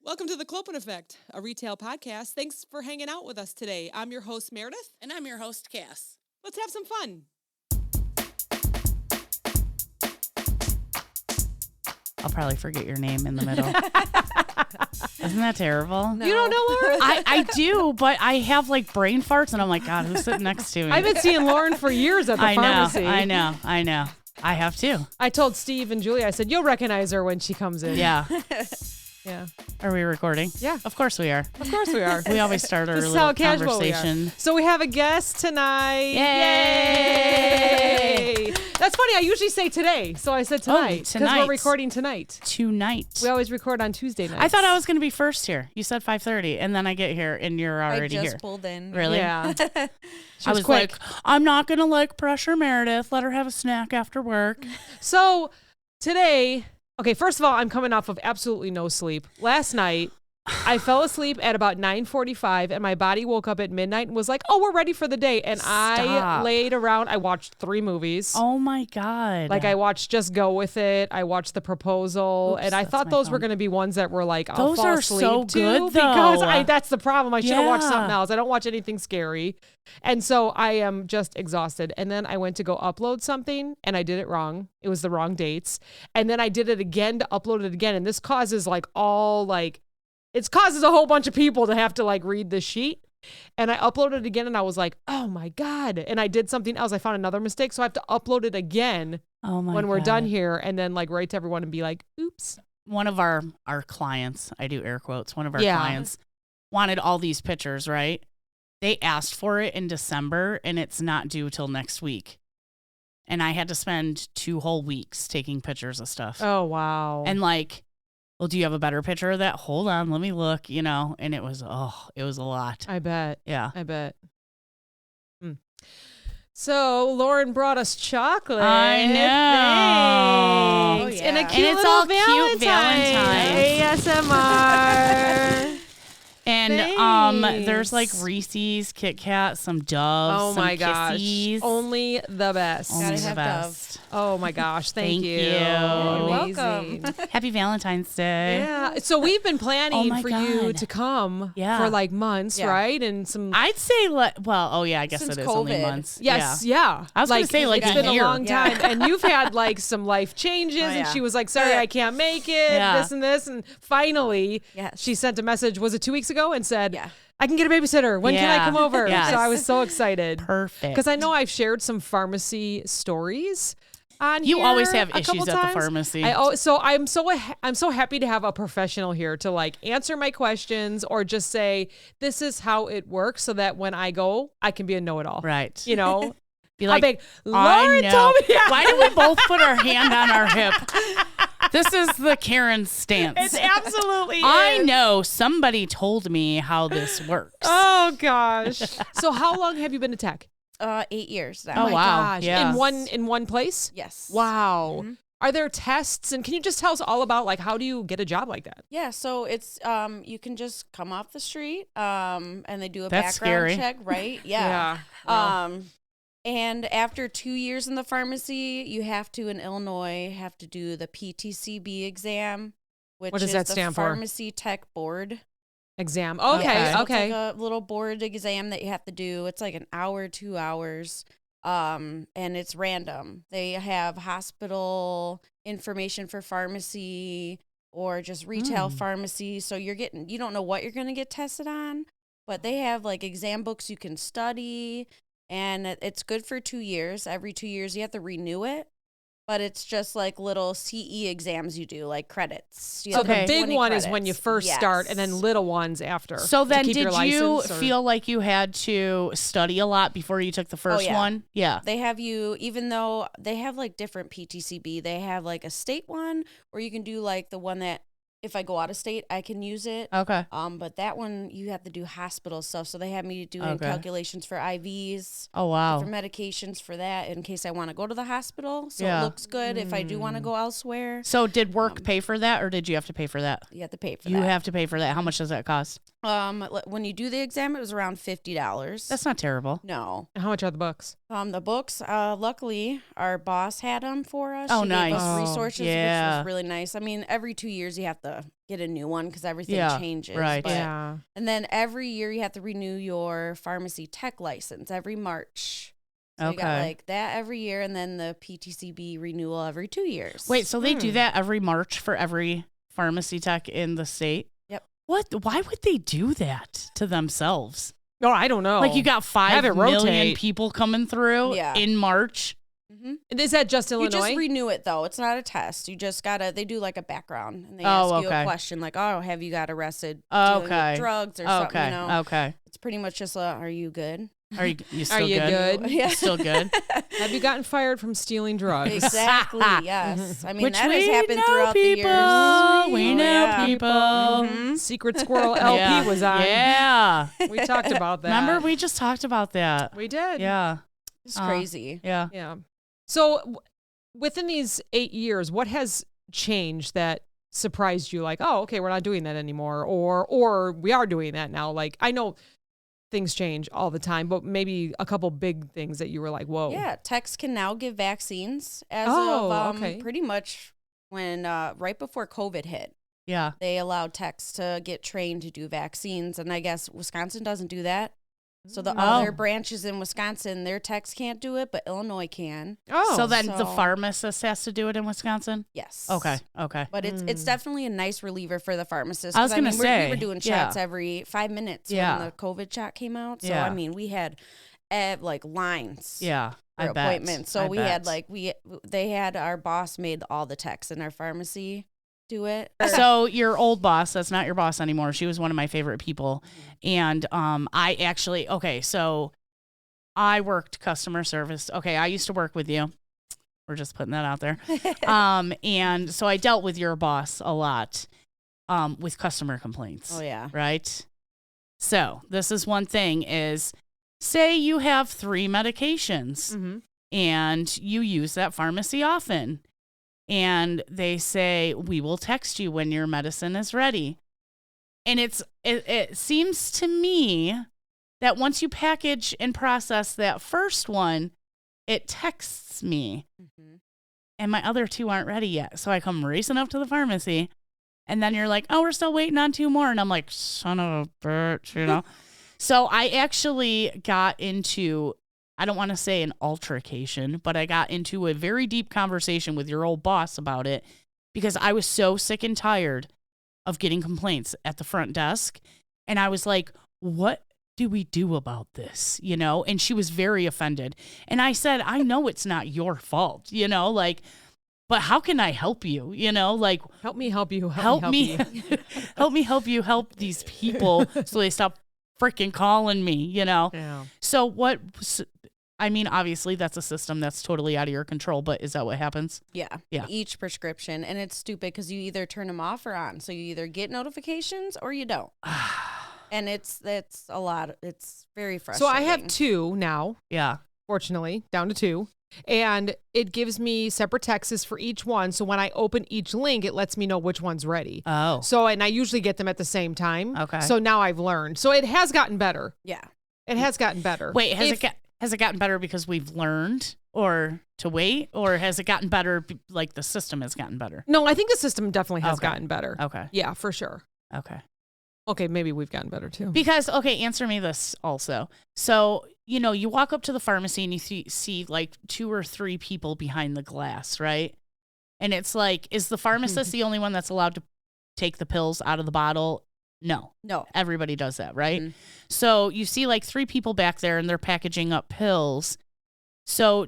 Welcome to The Clopen Effect, a retail podcast. Thanks for hanging out with us today. I'm your host, Meredith. And I'm your host, Cass. Let's have some fun. I'll probably forget your name in the middle. Isn't that terrible? No. You don't know Lauren? I do, but I have like brain farts, and I'm like, God, who's sitting next to me? I've been seeing Lauren for years at the pharmacy. I know. I have too. I told Steve and Julie, I said, you'll recognize her when she comes in. Yeah. Yeah. Are we recording? Yeah. Of course we are. Of course we are. We always start our This is little how casual we are. conversation. So we have a guest tonight. Yay! That's funny. I usually say today. So I said tonight. Because tonight. we're recording tonight. Tonight. We always record on Tuesday nights. I thought I was going to be first here. You said 5:30, and then I get here, and you're already I here. just pulled in. Really? Yeah. I was quick. like, I'm not going to pressure Meredith. Let her have a snack after work. So today, okay, first of all, I'm coming off of absolutely no sleep. Last night, I fell asleep at about 9:45, and my body woke up at midnight and was like, oh, we're ready for the day. And I Stop. laid around. I watched 3 movies. Oh, my God. Like I watched Just Go With It. I watched The Proposal. Oops, and I that's thought my those were phone. going to be ones that were like, I'll Those fall are asleep so to, good, because though. that's the problem. I should have watched Yeah. something else. I don't watch anything scary. And so I am just exhausted. And then I went to go upload something and I did it wrong. It was the wrong dates. And then I did it again to upload it again. And this causes it causes a whole bunch of people to have to read this sheet. And I uploaded it again and I was like, oh my God. And I did something else. I found another mistake. So I have to upload it again when we're done here and then write to everyone and be like, oops. One of our clients, I do air quotes, one of our clients wanted all these pictures, right? They asked for it in December and it's not due till next week. And I had to spend 2 whole weeks taking pictures of stuff. Oh, wow. And well, do you have a better picture of that? Hold on, let me look, and it was a lot. I bet. Yeah. I bet. So Lauren brought us chocolate. I know. Thanks. Oh, And a yeah. cute And it's little all cute ASMR. And there's Thanks. Reese's, Kit Kat, some Doves, Oh some my gosh. Kissies. Only the best. Only Gotta the have best. Oh my gosh. Thank you. You're Amazing. welcome. Happy Valentine's Day. Yeah. So we've been planning my for you God. to come Yeah. for months, Yeah. right? And some I'd say, I guess Since it is only COVID. months. Yes, yeah. I was gonna say, it's a been year. a long Yeah. time, and you've had some life changes, Oh, and yeah. she was like, "Sorry, I can't make it." Yeah. This and this, and finally, Yes. she sent a message. Was it 2 weeks ago? And said, Yeah. "I can get a babysitter. When can I Yeah. come over?" Yes. So I was so excited Perfect. because I know I've shared some pharmacy stories on You here always have a couple issues at the times. pharmacy. So I'm so happy to have a professional here to answer my questions or just say this is how it works, so that when I go, I can be a know-it-all. Right. Be I'm like, big. I Lauren know. told me. Why do we both put our hand on our hip? This is the Karen stance. It's absolutely I is. know somebody told me how this works. Oh gosh. So how long have you been to tech? 8 years now. Oh, wow. Gosh. Yeah. In one place? Yes. Wow. Mhm. Are there tests, and can you just tell us all about how do you get a job like that? Yeah, so it's you can just come off the street and they do a That's background scary. check, right? Yeah. And after 2 years in the pharmacy, you have to in Illinois do the PTCB exam, which What does is that the stand for? Pharmacy Tech Board. Exam. Okay. Okay. So Okay. It's like a little board exam that you have to do. It's like an hour, 2 hours. And it's random. They have hospital information for pharmacy or just retail pharmacy. So you don't know what you're going to get tested on, but they have exam books you can study, and it's good for 2 years. Every 2 years you have to renew it. But it's just little CE exams you do, credits. You So have the Okay. big 20 one is when you credits. first start, and then Yes. little ones after. So to then keep your did you license, or- feel like you had to study a lot before you took the first yeah. one? Yeah. They have you, even though they have different PTCB, they have a state one, or you can do the one that if I go out of state, I can use it. Okay. But that one you have to do hospital stuff. So they have me doing Okay. calculations for IVs, Oh, wow. for medications for that in case I want to go to the hospital. So Yeah. it looks good if I do want to go elsewhere. So did work pay for that, or did you have to pay for that? You have to pay for You that. have to pay for that. How much does that cost? When you do the exam, it was around $50. That's not terrible. No. How much are the books? The books, luckily, our boss had them for us. Oh, She nice. gave us Oh, resources, which yeah. was really nice. I mean, every 2 years you have to get a new one because everything Yeah, changes. right. But, Yeah. And then every year you have to renew your pharmacy tech license every March. So you got Okay. like that every year, and then the PTCB renewal every 2 years. Wait, so they do that every March for every pharmacy tech in the state? Yep. What? Why would they do that to themselves? No, I don't know. Like you got 5 Have it million rotate. people coming through Yeah. in March. Is that just You Illinois? just renew it though. It's not a test. You just gotta. They do like a background, and they Oh, ask you okay. a question like, "Oh, have you got arrested dealing Okay. with drugs or something?" Okay. You know, Okay. it's pretty much just "Are you good?" Are you still you good? good? Yeah. You still good? Have you gotten fired from stealing drugs? Exactly. Yes. I mean, Which that we has happened know throughout people. the years. We Oh, know yeah. people. Mhm. Secret Squirrel LP Yeah. was on. Yeah. We talked about that. Remember, we just talked about that. We did. Yeah. It's crazy. Yeah. Yeah. So within these 8 years, what has changed that surprised you? Like, oh, okay, we're not doing that anymore, or we are doing that now. Like, I know things change all the time, but maybe a couple big things that you were like, whoa. Yeah, techs can now give vaccines as Oh, of okay. pretty much when right before COVID hit. Yeah. They allowed techs to get trained to do vaccines, and I guess Wisconsin doesn't do that. So the other branches in Wisconsin, their techs can't do it, but Illinois can. Oh, So then the So- pharmacist has to do it in Wisconsin? Yes. Okay. Okay. But it's definitely a nice reliever for the pharmacist. I was 'cause, gonna we say, were doing yeah. shots every 5 minutes Yeah. when the COVID shot came out. So Yeah. I mean, we had like lines Yeah. for I bet. appointments. So I we had bet. they had our boss made all the techs in our pharmacy do it. So your old boss, that's not your boss anymore. She was one of my favorite people. And I actually, okay, so I worked customer service. Okay, I used to work with you. We're just putting that out there. And so I dealt with your boss a lot with customer complaints. Oh yeah. Right? So this is one thing is say you have 3 medications Mhm. and you use that pharmacy often. And they say, we will text you when your medicine is ready. And it seems to me that once you package and process that first one, it texts me. Mhm. And my other 2 aren't ready yet. So I come racing up to the pharmacy. And then you're like, oh, we're still waiting on 2 more. And I'm like, son of a bitch, you know? So I actually got into, I don't want to say an altercation, but I got into a very deep conversation with your old boss about it because I was so sick and tired of getting complaints at the front desk. And I was like, what do we do about this? You know? And she was very offended. And I said, I know it's not your fault, you know, like, but how can I help you? You know, like, Help me help you. help me, you. help me help you help these people so they stop freaking calling me, you know? Yeah. So I mean, obviously that's a system that's totally out of your control, but is that what happens? Yeah. Yeah. Each prescription. And it's stupid because you either turn them off or on. So you either get notifications or you don't. And it's a lot. It's very So frustrating. I have 2 now, Yeah. fortunately, down to 2. And it gives me separate texts for each one. So when I open each link, it lets me know which one's ready. Oh. So, and I usually get them at the same time. Okay. So now I've learned. So it has gotten better. Yeah. It has gotten better. Wait, has If- it gotten better because we've learned or to wait, or has it gotten better like the system has gotten better? No, I think the system definitely has Okay. gotten better. Okay. Yeah, for sure. Okay. Okay, maybe we've gotten better too. Because, okay, answer me this also. So, you know, you walk up to the pharmacy and you see like 2 or 3 people behind the glass, right? And it's like, is the pharmacist the only one that's allowed to take the pills out of the bottle? No. No. Everybody does that, right? Mhm. So you see like 3 people back there and they're packaging up pills. So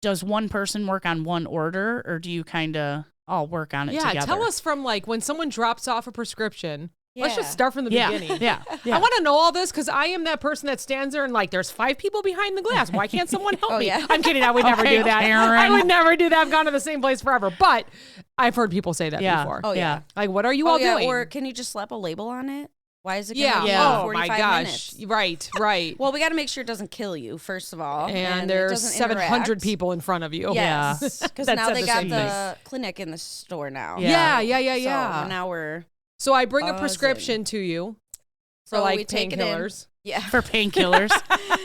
does one person work on one order or do you kind of all work on it Yeah, together? tell us from like when someone drops off a prescription. Let's just Yeah. start from the Yeah. beginning. Yeah. Yeah. I want to know all this because I am that person that stands there and like, there's 5 people behind the glass. Why can't someone help Oh, me? yeah. I'm kidding. I would never Okay, do that. Karen. I would never do that. I've gone to the same place forever. But I've heard people say that Yeah. before. Oh, yeah. Yeah. Like, what are you Oh, all yeah. doing? Or can you just slap a label on it? Why is it going yeah. to Yeah. Oh 45 my gosh. minutes? Right. Right. Well, we got to make sure it doesn't kill you, first of all. and it there's doesn't 700 interact. people in front of you. Yes. Because That now said they the got same the clinic in the store now. Yeah. Yeah. So now we're So I bring a Buzzing. prescription to you for So we like take it in. painkillers. Yeah. for painkillers,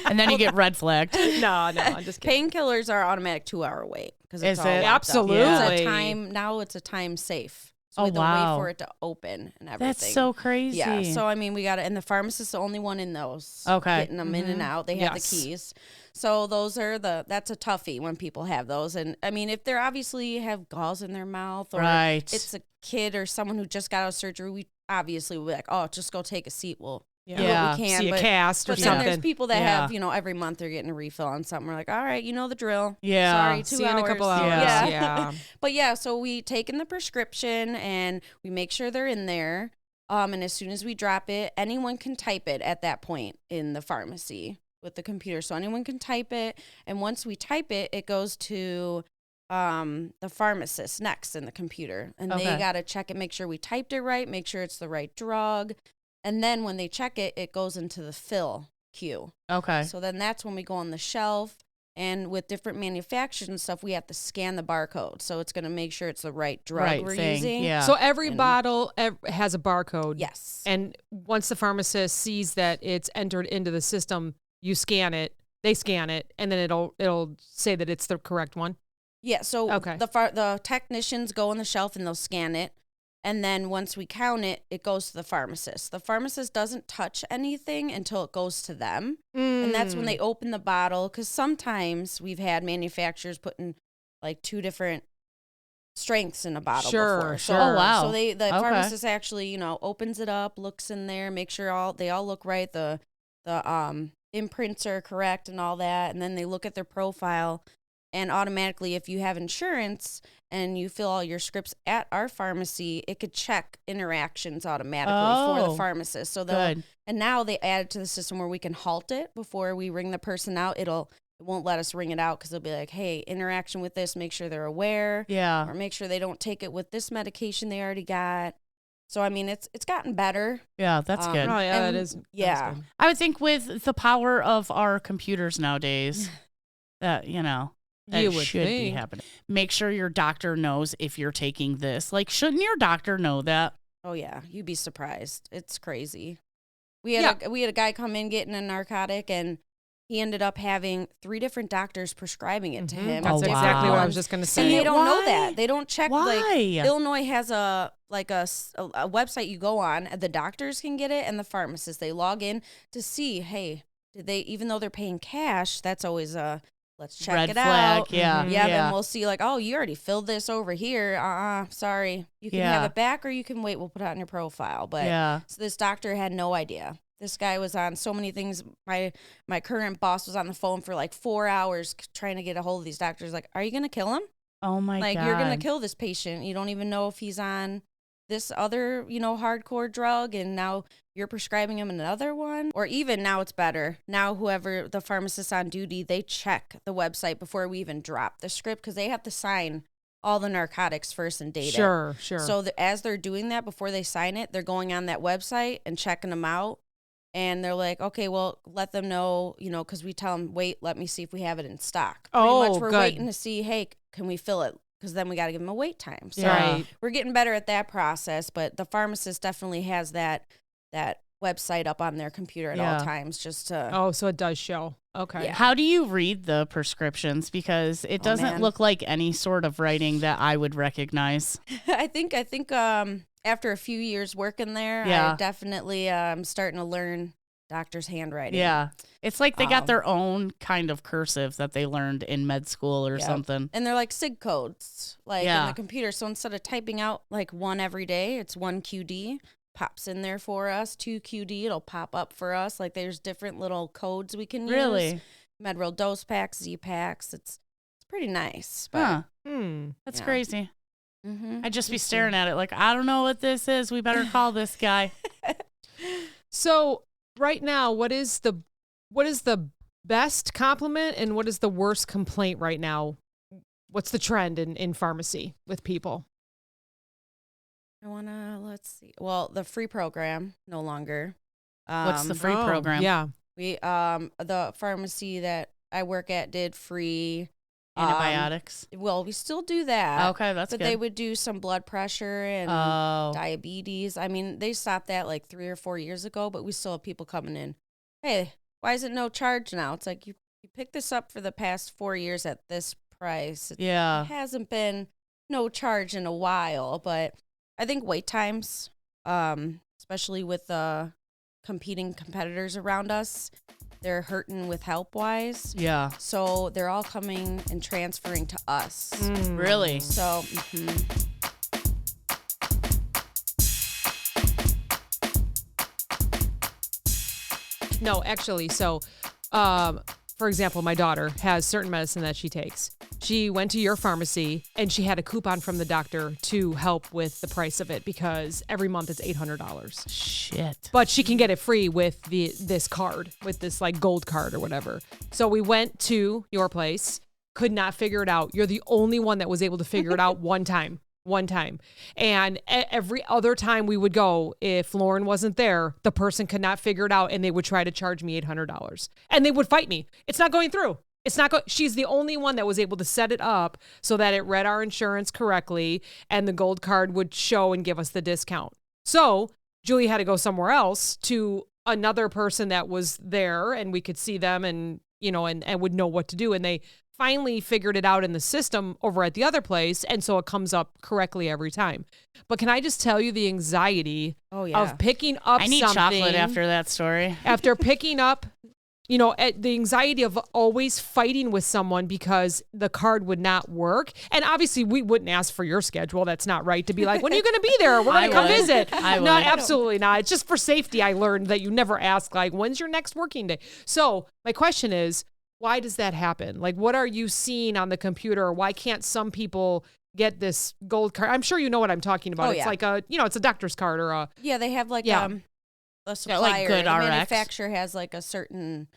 and then you get red flagged. No, I'm just kidding. Painkillers are automatic 2-hour wait because it's Is all it? locked up. Absolutely. It's a time now. It's a time safe. So Oh, we don't wow. wait for it to open and everything. That's so crazy. Yeah. So I mean, we got it, and the pharmacist's the only one in those. Okay. Getting them in and out. They have Yes. the keys. So those are that's a toughie when people have those. And I mean, if they're obviously have galls in their mouth or Right. it's a kid or someone who just got out of surgery, we obviously will be like, oh, just go take a seat. We'll do Yeah. what we can. See a but cast or but then there's something. people that Yeah. have, every month they're getting a refill on something. We're like, all right, you know the drill. Yeah. Sorry, 2 See you hours. in a couple hours. Yeah. Yeah. But yeah, so we take in the prescription and we make sure they're in there. And as soon as we drop it, anyone can type it at that point in the pharmacy with the computer. So anyone can type it. And once we type it, it goes to the pharmacist next in the computer. And they Okay. got to check it, make sure we typed it right, make sure it's the right drug. And then when they check it, it goes into the fill queue. Okay. So then that's when we go on the shelf. And with different manufacturers and stuff, we have to scan the barcode. So it's going to make sure it's the right drug Right we're thing. using. Yeah. So every And- bottle has a barcode. Yes. And once the pharmacist sees that it's entered into the system, you scan it, they scan it, and then it'll say that it's the correct one. Yeah. So Okay. the technicians go on the shelf and they'll scan it. And then once we count it, it goes to the pharmacist. The pharmacist doesn't touch anything until it goes to them. And that's when they open the bottle. Because sometimes we've had manufacturers putting like 2 different strengths in a bottle Sure, before. sure. Oh, wow. So the Okay. pharmacist actually, opens it up, looks in there, make sure they all look right. The imprints are correct and all that. And then they look at their profile. And automatically, if you have insurance and you fill all your scripts at our pharmacy, it could check interactions automatically for Oh, the pharmacist. So Good. and now they added to the system where we can halt it before we ring the person out. It won't let us ring it out because they'll be like, hey, interaction with this, make sure they're aware, Yeah. or make sure they don't take it with this medication they already got. So I mean, it's gotten better. Yeah. That's good. Oh, yeah, that And- is. yeah. Good. I would think with the power of our computers nowadays, that that You would should be think. happening. Make sure your doctor knows if you're taking this. Like, shouldn't your doctor know that? Oh yeah, you'd be surprised. It's crazy. We had a guy come in getting a narcotic, and he ended up having 3 different doctors prescribing it to him. That's Oh, exactly what I was ones. just going to And say. they don't know Why? that. They don't check. Why? Like Illinois has a website you go on. The doctors can get it, and the pharmacists, they log in to see. Hey, did they? Even though they're paying cash, that's always let's check Red it flag. out. Yeah. Yeah, then we'll see. Like, oh, you already filled this over here. Sorry, you can have Yeah. it back, or you can wait. We'll put it on your profile. But Yeah. so this doctor had no idea. This guy was on so many things. My current boss was on the phone for like 4 hours trying to get a hold of these doctors. Like, are you gonna kill him? Oh my Like, God. you're gonna kill this patient. You don't even know if he's on this other, hardcore drug, and now you're prescribing him another one. Or even now it's better. Now whoever the pharmacist on duty, they check the website before we even drop the script because they have to sign all the narcotics first and date it. Sure. So as they're doing that before they sign it, they're going on that website and checking them out. And they're like, okay, well, let them know, because we tell them, wait, let me see if we have it in stock. Pretty Oh, much we're good. waiting to see, hey, can we fill it? Because then we got to give them a wait time. So Yeah. Right. we're getting better at that process. But the pharmacist definitely has that website up on their computer at Yeah. all times just to. Oh, so it does show. Okay. Yeah. How do you read the prescriptions? Because it doesn't man. look like any sort of writing that I would recognize. I think after a few years working there, Yeah. I definitely am starting to learn doctor's handwriting. Yeah. It's like they got Um, their own kind of cursive that they learned in med school or Yeah. something. And they're like SIG codes, like in Yeah. the computer. So instead of typing out like one every day, it's 1 QD, pops in there for us, 2 QD, it'll pop up for us. Like there's different little codes we can use. Really? Medril dose packs, Z packs. It's pretty nice. But, Huh. That's Yeah. crazy. Mhm. I'd just be staring at it like, I don't know what this is. We better call this guy. So right now, what is the best compliment and what is the worst complaint right now? What's the trend in pharmacy with people? let's see. Well, the free program, no longer. What's the free Oh, program? Yeah. We the pharmacy that I work at did free Antibiotics. Well, we still do that. Okay, that's but good. they would do some blood pressure and Oh. diabetes. I mean, they stopped that like 3 or 4 years ago, but we still have people coming in hey, why is it no charge now? It's like you picked this up for the past 4 years at this price. It hasn't been no charge in a while, but I think wait times, especially with competing competitors around us, they're hurting with help wise. Yeah. So they're all coming and transferring to us. Really? So, No, actually, so for example, my daughter has certain medicine that she takes. She went to your pharmacy and she had a coupon from the doctor to help with the price of it because every month it's $800. Shit. But she can get it free with this card, with this like gold card or whatever. So we went to your place, could not figure it out. You're the only one that was able to figure it out one time. And every other time we would go, if Lauren wasn't there, the person could not figure it out and they would try to charge me $800 and they would fight me. It's not going through. She's the only one that was able to set it up so that it read our insurance correctly and the gold card would show and give us the discount. So Julie had to go somewhere else to another person that was there and we could see them and, and would know what to do. And they finally figured it out in the system over at the other place. And so it comes up correctly every time. But can I just tell you the anxiety of picking up I need something chocolate after that story. After picking up, the anxiety of always fighting with someone because the card would not work. And obviously we wouldn't ask for your schedule. That's not right to be like, when are you going to be there? We're going to come visit. No, absolutely not. It's just for safety. I learned that you never ask like, when's your next working day? So my question is, why does that happen? Like, what are you seeing on the computer? Why can't some people get this gold card? I'm sure you know what I'm talking about. It's like it's a doctor's card or a... Yeah, they have like a supplier. Like Good the RX. manufacturer has like a certain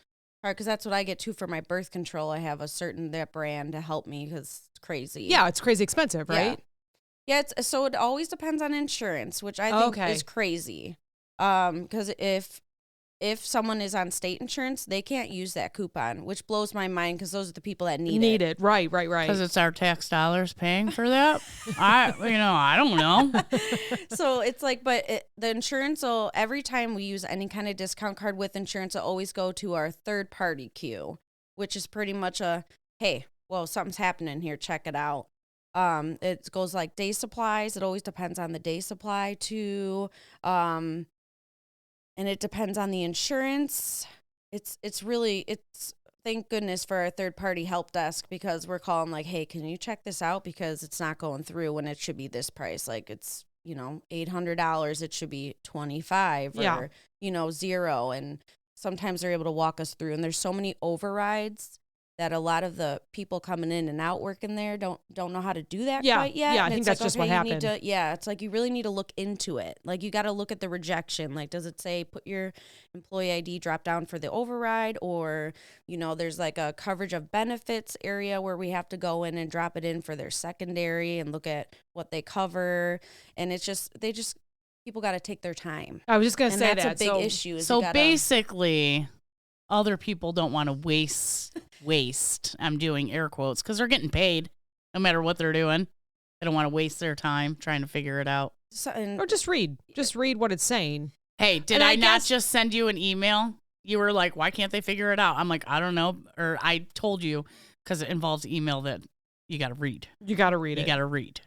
card, because that's what I get too for my birth control. I have that brand to help me because it's crazy. Yeah, it's crazy expensive, right? Yeah, so it always depends on insurance, which I think is crazy. Because if someone is on state insurance, they can't use that coupon, which blows my mind because those are the people that need it. Right. Because it's our tax dollars paying for that. I don't know. So it's like, the insurance will, every time we use any kind of discount card with insurance, will always go to our third party queue, which is pretty much hey, well, something's happening here. Check it out. It goes like day supplies. It always depends on the day supply too. And it depends on the insurance. It's thank goodness for our third party help desk, because we're calling like, hey, can you check this out? Because it's not going through when it should be this price. Like it's, $800. It should be $25 or, $0. And sometimes they're able to walk us through. And there's so many overrides that a lot of the people coming in and out working there don't know how to do that quite yet. Yeah, and I think that's just what happened. It's like you really need to look into it. Like you got to look at the rejection. Like, does it say put your employee ID drop down for the override? Or, there's like a coverage of benefits area where we have to go in and drop it in for their secondary and look at what they cover. And people got to take their time. I was just going to say that's a big issue. So basically, other people don't want to waste, I'm doing air quotes, because they're getting paid no matter what they're doing. They don't want to waste their time trying to figure it out. Or just read what it's saying. Hey, did I not just send you an email? You were like, why can't they figure it out? I'm like, I don't know. Or I told you, because it involves email, that you got to read. You got to read it. You got to read,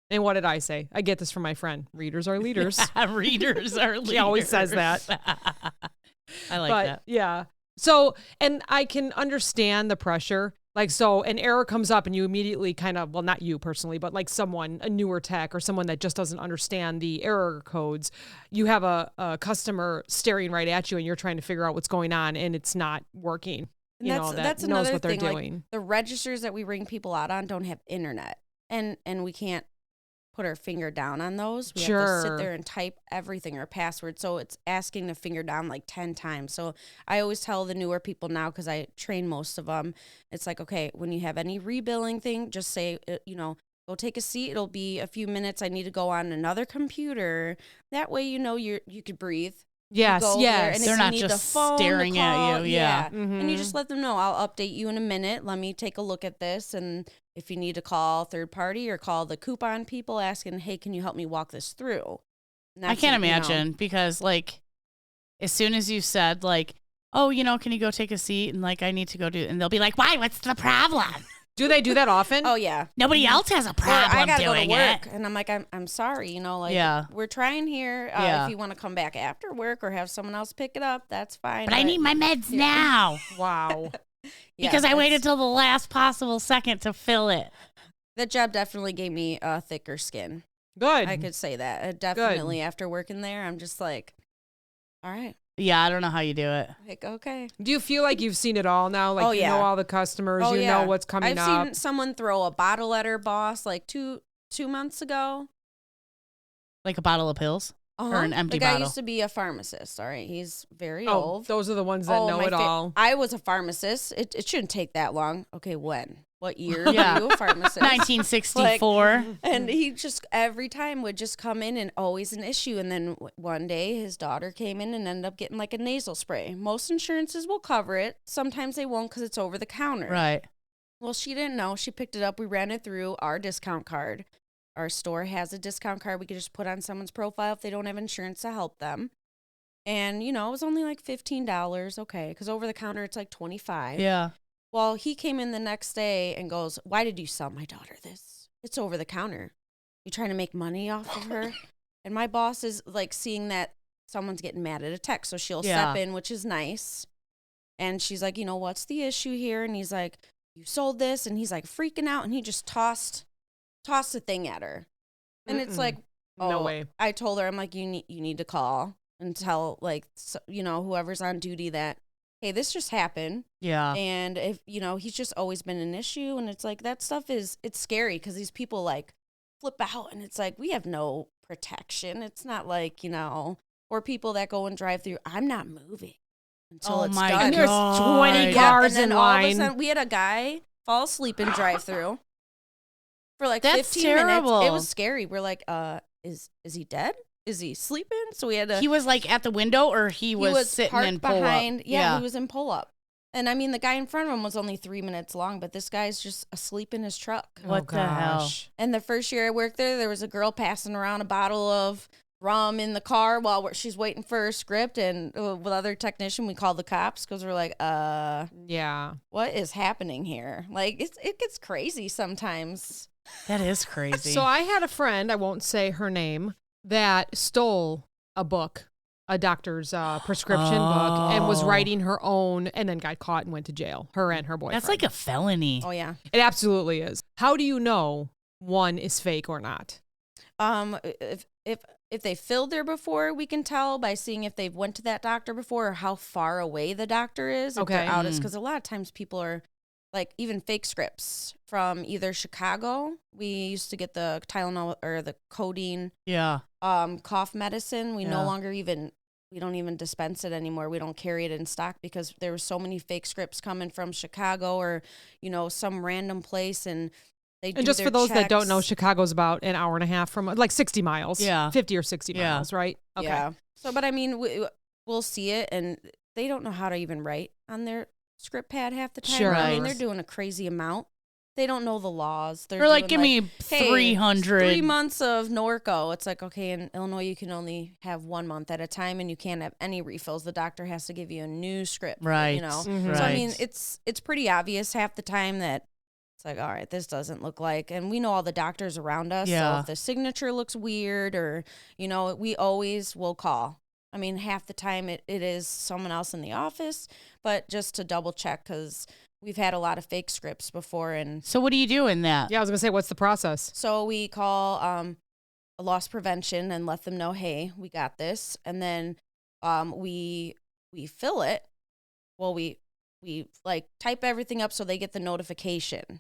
And what did I say? I get this from my friend. Readers are leaders. Readers are leaders. She always says that. I like that. Yeah. So, and I can understand the pressure. Like, so an error comes up and you immediately kind of, well, not you personally, but like a newer tech or someone that just doesn't understand the error codes. You have a customer staring right at you and you're trying to figure out what's going on and it's not working. And that's knows another what they're thing. doing. Like, the registers that we ring people out on don't have internet. And we can't put our finger down on those. We have to sit there and type everything, our password. So it's asking to finger down like 10 times. So I always tell the newer people now, because I train most of them, it's like, okay, when you have any rebilling thing, just say, go take a seat. It'll be a few minutes. I need to go on another computer. That way, you could breathe. Yes. And they're not just staring at you. Yeah. Mm-hmm. And you just let them know, I'll update you in a minute. Let me take a look at this. And if you need to call third party or call the coupon people asking, hey, can you help me walk this through? I can't imagine, because like, as soon as you said like, oh, can you go take a seat? And like, I need to go do it. And they'll be like, why? What's the problem? Do they do that often? Oh yeah. Nobody else has a Or problem I gotta go to doing work, it. and I'm like, I'm sorry, like, Yeah. we're trying here. Yeah. If you want to come back after work or have someone else pick it up, that's fine. But I need my meds now Wow. Yeah, because I waited it's- till the last possible second to fill it. That job definitely gave me a thicker skin. Good. I could say that. Definitely after working there, I'm just like, all right, Yeah, I don't know how you do it. like, okay. Do you feel like you've seen it all now? Like Oh, you yeah. know all the customers, Oh, you yeah. know what's coming I've up. seen someone throw a bottle at her boss like two months ago. Like a bottle of pills or an empty the guy bottle. used to be a pharmacist. All right, he's very Oh, old. those are the ones that know my it all. I was a pharmacist. It shouldn't take that long. Okay, when? What year Yeah. were you a pharmacist? 1964. And he just every time would just come in and always an issue. And then one day his daughter came in and ended up getting like a nasal spray. Most insurances will cover it. Sometimes they won't because it's over the counter. Right. Well, she didn't know. She picked it up. We ran it through our discount card. Our store has a discount card we could just put on someone's profile if they don't have insurance to help them. And, it was only like $15. Okay. Because over the counter, it's like $25. Yeah. Well, he came in the next day and goes, why did you sell my daughter this? It's over the counter. You trying to make money off of her? And my boss is like seeing that someone's getting mad at a text. So she'll step in, which is nice. And she's like, what's the issue here? And he's like, you sold this. And he's like freaking out. And he just tossed a thing at her. And it's like, No way. I told her, I'm like, you need to call and tell like, whoever's on duty that, hey, this just happened. Yeah. And if, he's just always been an issue. And it's like, that stuff it's scary because these people like flip out and it's like, we have no protection. It's not like, or people that go and drive through, I'm not moving until it's my done. And there's God. 20 Yeah, Yeah, cars and then in all of a line. sudden, we had a guy fall asleep in drive through for like That's 15 terrible. minutes. It was scary. We're like, is he dead? Is he sleeping? So we had to. He was like at the window or he was sitting parked in pull behind. up? Yeah, he was in pull up. And I mean, the guy in front of him was only 3 minutes long, but this guy's just asleep in his truck. What the hell? gosh. And the first year I worked there was a girl passing around a bottle of rum in the car while she's waiting for her script. And with other technician, we called the cops because we're like, Yeah. what is happening here? Like, it gets crazy sometimes. That is crazy. So I had a friend, I won't say her name, that stole a book, a doctor's prescription book, and was Oh. writing her own and then got caught and went to jail, her and her boyfriend. That's like a felony. Oh, yeah. It absolutely is. How do you know one is fake or not? If they filled there before, we can tell by seeing if they've went to that doctor before or how far away the doctor is. If they're Okay. out, because a lot of times people are like even fake scripts from either Chicago. We used to get the Tylenol or the codeine Yeah. cough medicine. We Yeah. no longer we don't even dispense it anymore. We don't carry it in stock because there were so many fake scripts coming from Chicago or some random place and. And just for those that don't know, checks. Chicago's about an hour and a half from, like 60 miles. Yeah. 50 or 60 Yeah. miles, right? Okay. Yeah. So, but I mean, we'll see it, and they don't know how to even write on their script pad half the time. Sure. I mean, Right. they're doing a crazy amount. They don't know the laws. They're Or like, doing, give me hey, 300. 3 months of Norco. It's like, okay, in Illinois, you can only have 1 month at a time, and you can't have any refills. The doctor has to give you a new script. Right. Mhm. So I Right. mean, it's pretty obvious half the time that it's like, all right, this doesn't look like, and we know all the doctors around us. Yeah. So if the signature looks weird or, we always will call. I mean, half the time it is someone else in the office, but just to double check because we've had a lot of fake scripts before. And So what do you do in that? Yeah, I was going to say, what's the process? so we call a loss prevention and let them know, hey, we got this. And then we fill it. Well, we like type everything up so they get the notification.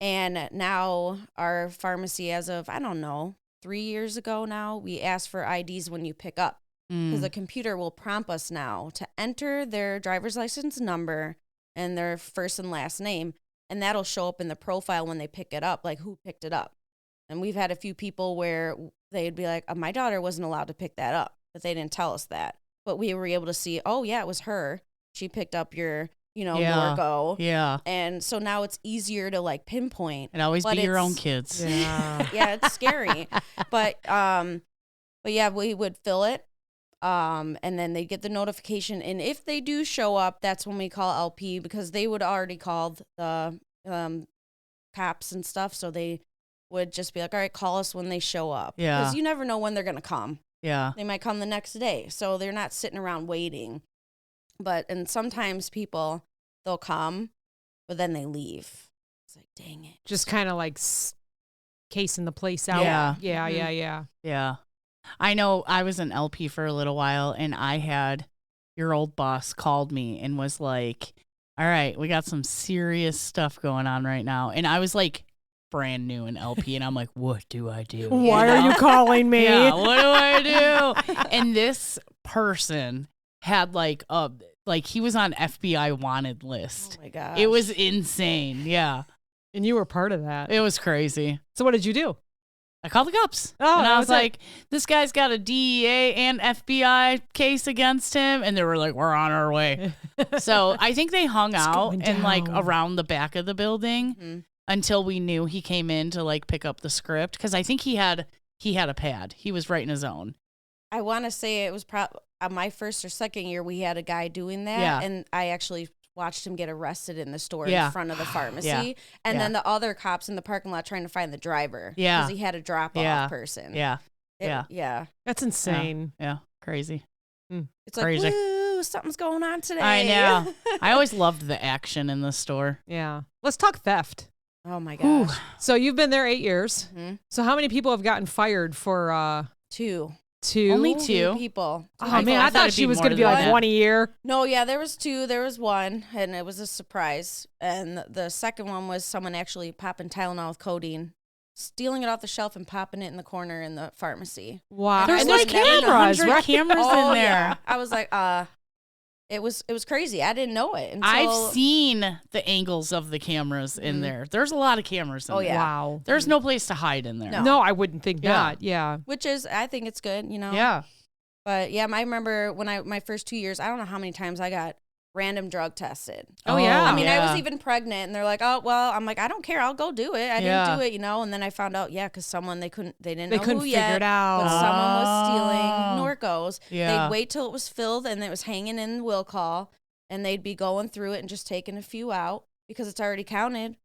And now our pharmacy, as of, I don't know, 3 years ago now, we ask for IDs when you pick up because the computer will prompt us now to enter their driver's license number and their first and last name. And that'll show up in the profile when they pick it up, like who picked it up. And we've had a few people where they'd be like, my daughter wasn't allowed to pick that up, but they didn't tell us that. But we were able to see, oh, yeah, it was her. She picked up your, Yeah. Norco. Yeah. And so now it's easier to like pinpoint. It always But be your own it's- kids. Yeah. Yeah, it's scary. But yeah, we would fill it. And then they get the notification. And if they do show up, that's when we call LP, because they would already called the cops and stuff. So they would just be like, all right, call us when they show up. Yeah. Because you never know when they're going to come. Yeah. They might come the next day. So they're not sitting around waiting. And sometimes people, they'll come, but then they leave. It's like, dang it. Just kind of like casing the place out. Yeah. Yeah, Mhm. yeah, yeah. Yeah. I know I was an LP for a little while, and I had your old boss called me and was like, all right, we got some serious stuff going on right now. And I was like brand new in LP, and I'm like, what do I do? Why are you calling me? Yeah, what do I do? And this person had he was on FBI wanted list. Oh my gosh. It was insane. Yeah. And you were part of that. It was crazy. So what did you do? I called the cops. Oh, and that I was was like, this guy's got a DEA and FBI case against him. And they were like, we're on our way. So I think they hung It's out going and like down. around the back of the building Mhm. until we knew he came in to like pick up the script. Cause I think he had a pad. He was writing his own. I want to say it was my first or second year we had a guy doing that. Yeah. And I actually watched him get arrested in the store Yeah. in front of the pharmacy. Yeah. And Yeah. then the other cops in the parking lot trying to find the driver. Yeah. Because he had a drop-off Yeah. person. Yeah. Yeah. That's insane. Yeah. Crazy. It's like, Crazy. woo, something's going on today. I know. I always loved the action in the store. Yeah. Let's talk theft. Oh, my gosh. So you've been there 8 years. Mhm. So how many people have gotten fired for Two. two? Only Two two. people. Oh, I man, thought I thought it'd she be was more going to be than like that. one a year. No, yeah, there was two. There was one, and it was a surprise. And the second one was someone actually popping Tylenol with codeine, stealing it off the shelf and popping it in the corner in the pharmacy. Wow. There's and there's like cameras, 100 right? cameras Oh, in there. yeah. I was like, it was crazy. I didn't know it until I've seen the angles of the cameras in Mhm. there. There's a lot of cameras in Oh, there. yeah. Wow. There's no place to hide in there. No. No, I wouldn't think Yeah. not. Yeah. which is I think it's good, you know. Yeah. But yeah, I remember when my first 2 years, I don't know how many times I got random drug tested. Oh, yeah. I mean, I was yeah. even pregnant, and they're like, "Oh, well," I'm like, "I don't care, I'll go do it." I Yeah. didn't do it, you know. And then I found out, yeah, because they didn't know couldn't who figure yet, it out. but someone was Oh. stealing Norcos. Yeah. They'd wait till it was filled, and it was hanging in the will call, and they'd be going through it and just taking a few out because it's already counted.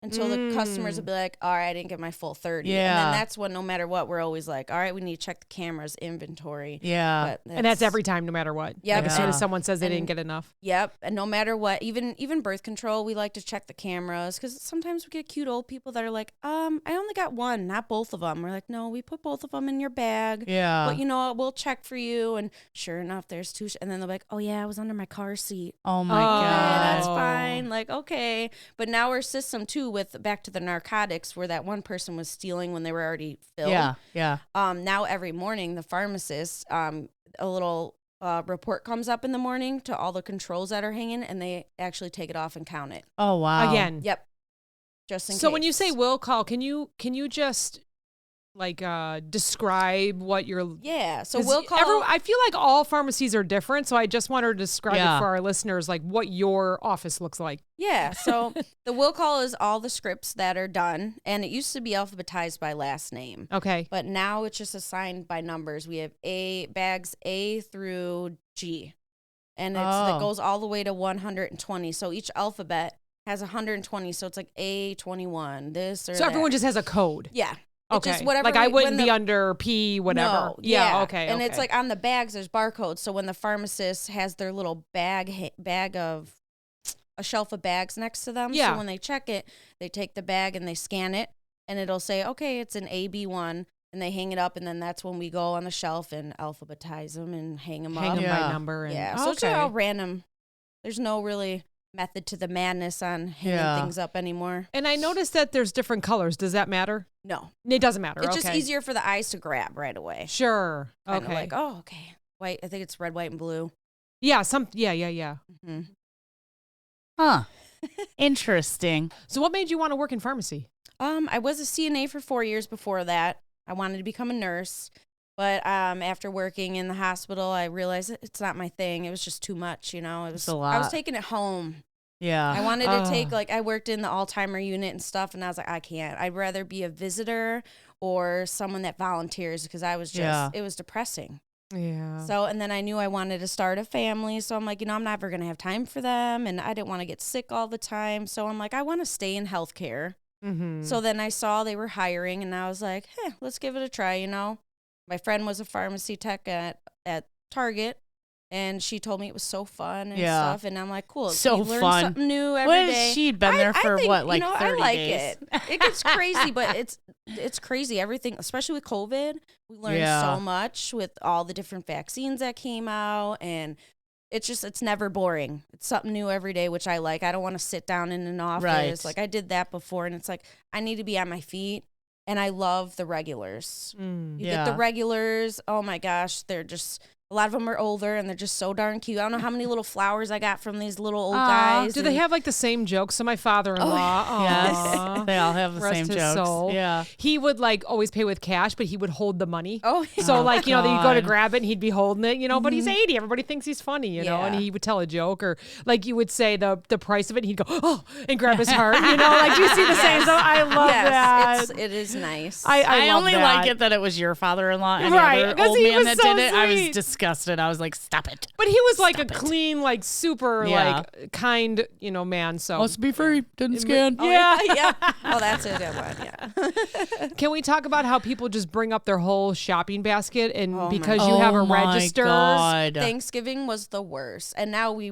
Until the customers would be like, all right, I didn't get my full 30. And Yeah. then that's when, no matter what, we're always like, all right, we need to check the cameras, inventory. Yeah. But And that's every time, no matter what. Yeah, Like as soon yeah. as someone says they didn't And- get enough. Yep. And no matter what, even birth control, we like to check the cameras because sometimes we get cute old people that are like, I only got one, not both of them. We're like, no, we put both of them in your bag. Yeah. But you know what? We'll check for you. And sure enough, there's two. And then they're like, oh, yeah, I was under my car seat. Oh my Oh. god. Yeah, that's fine. Like, okay. But now our system, too, with back to the narcotics, where that one person was stealing when they were already filled. Yeah. Yeah. Now every morning, the pharmacist, a little report comes up in the morning to all the controls that are hanging, and they actually take it off and count it. Oh wow. Again. Yep. Just in case. So when you say will call, can you just like describe what you're Yeah. So 'cause we'll call. I feel like all pharmacies are different, so I just want her to describe Yeah. it for our listeners, like what your office looks like. Yeah. So the will call is all the scripts that are done, and it used to be alphabetized by last name. Okay. But now it's just assigned by numbers. We have bags A through G. And it Oh. goes all the way to 120. So each alphabet has 120. So it's like A21, this or So everyone that. just has a code. Yeah. It Okay. just whatever like I when wouldn't the- be under P whatever. No, yeah. Okay. And okay. it's like on the bags, there's barcodes. So when the pharmacist has their little bag of a shelf of bags next to them, Yeah. so when they check it, they take the bag and they scan it, and it'll say, okay, it's an AB1, and they hang it up, and then that's when we go on the shelf and alphabetize them and hang them hang up. them Yeah. by number. And, Yeah, so it's okay. all random. There's no really method to the madness on hanging Yeah. things up anymore. And I noticed that there's different colors. Does that matter? No, It doesn't matter. it's okay. just easier for the eyes to grab right away. Sure. Kind of Okay. like, oh, okay, white. I think it's red, white, and blue. Yeah. Yeah. hmm Huh. Interesting. So what made you want to work in pharmacy? I was a CNA for 4 years before that. I wanted to become a nurse, but after working in the hospital, I realized it's not my thing. It was just too much, you know. It's a I was lot. taking it home. Yeah. I wanted to take Ah. I worked in the Alzheimer unit and stuff, and I was like, I can't. I'd rather be a visitor or someone that volunteers because I was just Yeah. it was depressing. Yeah. So, and then I knew I wanted to start a family. So I'm like, I'm never going to have time for them. And I didn't want to get sick all the time. So I'm like, I want to stay in healthcare. Mm-hmm. So then I saw they were hiring and I was like, let's give it a try, My friend was a pharmacy tech at Target. And she told me it was so fun and stuff. And I'm like, cool. So you learn fun. something new every day. She'd been there for I think, what, like 30 I like days? it. It gets crazy, but it's crazy. Everything, especially with COVID, we learned so much with all the different vaccines that came out. And it's never boring. It's something new every day, which I like. I don't want to sit down in an office. Right. Like I did that before. And it's like, I need to be on my feet. And I love the regulars. You get the regulars. Oh my gosh. They're just... A lot of them are older, and they're just so darn cute. I don't know how many little flowers I got from these little old guys. Do they have like the same jokes? So my father-in-law, Yes, they all have the rest same his jokes. soul. Yeah. He would like always pay with cash, but he would hold the money. Oh, So like, then you go to God. grab it and he'd be holding it, but he's 80. Everybody thinks he's funny, and he would tell a joke or like you would say the price of it and he'd go, oh, and grab his heart, like do you see the same? So I love that. It is nice. I love only that. like it that it was your father-in-law and Right, the other 'cause old he man was that so did it. I was sweet. disgusted. I was like, stop it. But he was like Stop a it. clean, like super Yeah. like kind, man. So Must be free. Didn't scan. Oh, yeah. Oh, that's a good one. Yeah. can we talk about how people just bring up their whole shopping basket and Oh, my because you have a register? God. Thanksgiving was the worst, and now we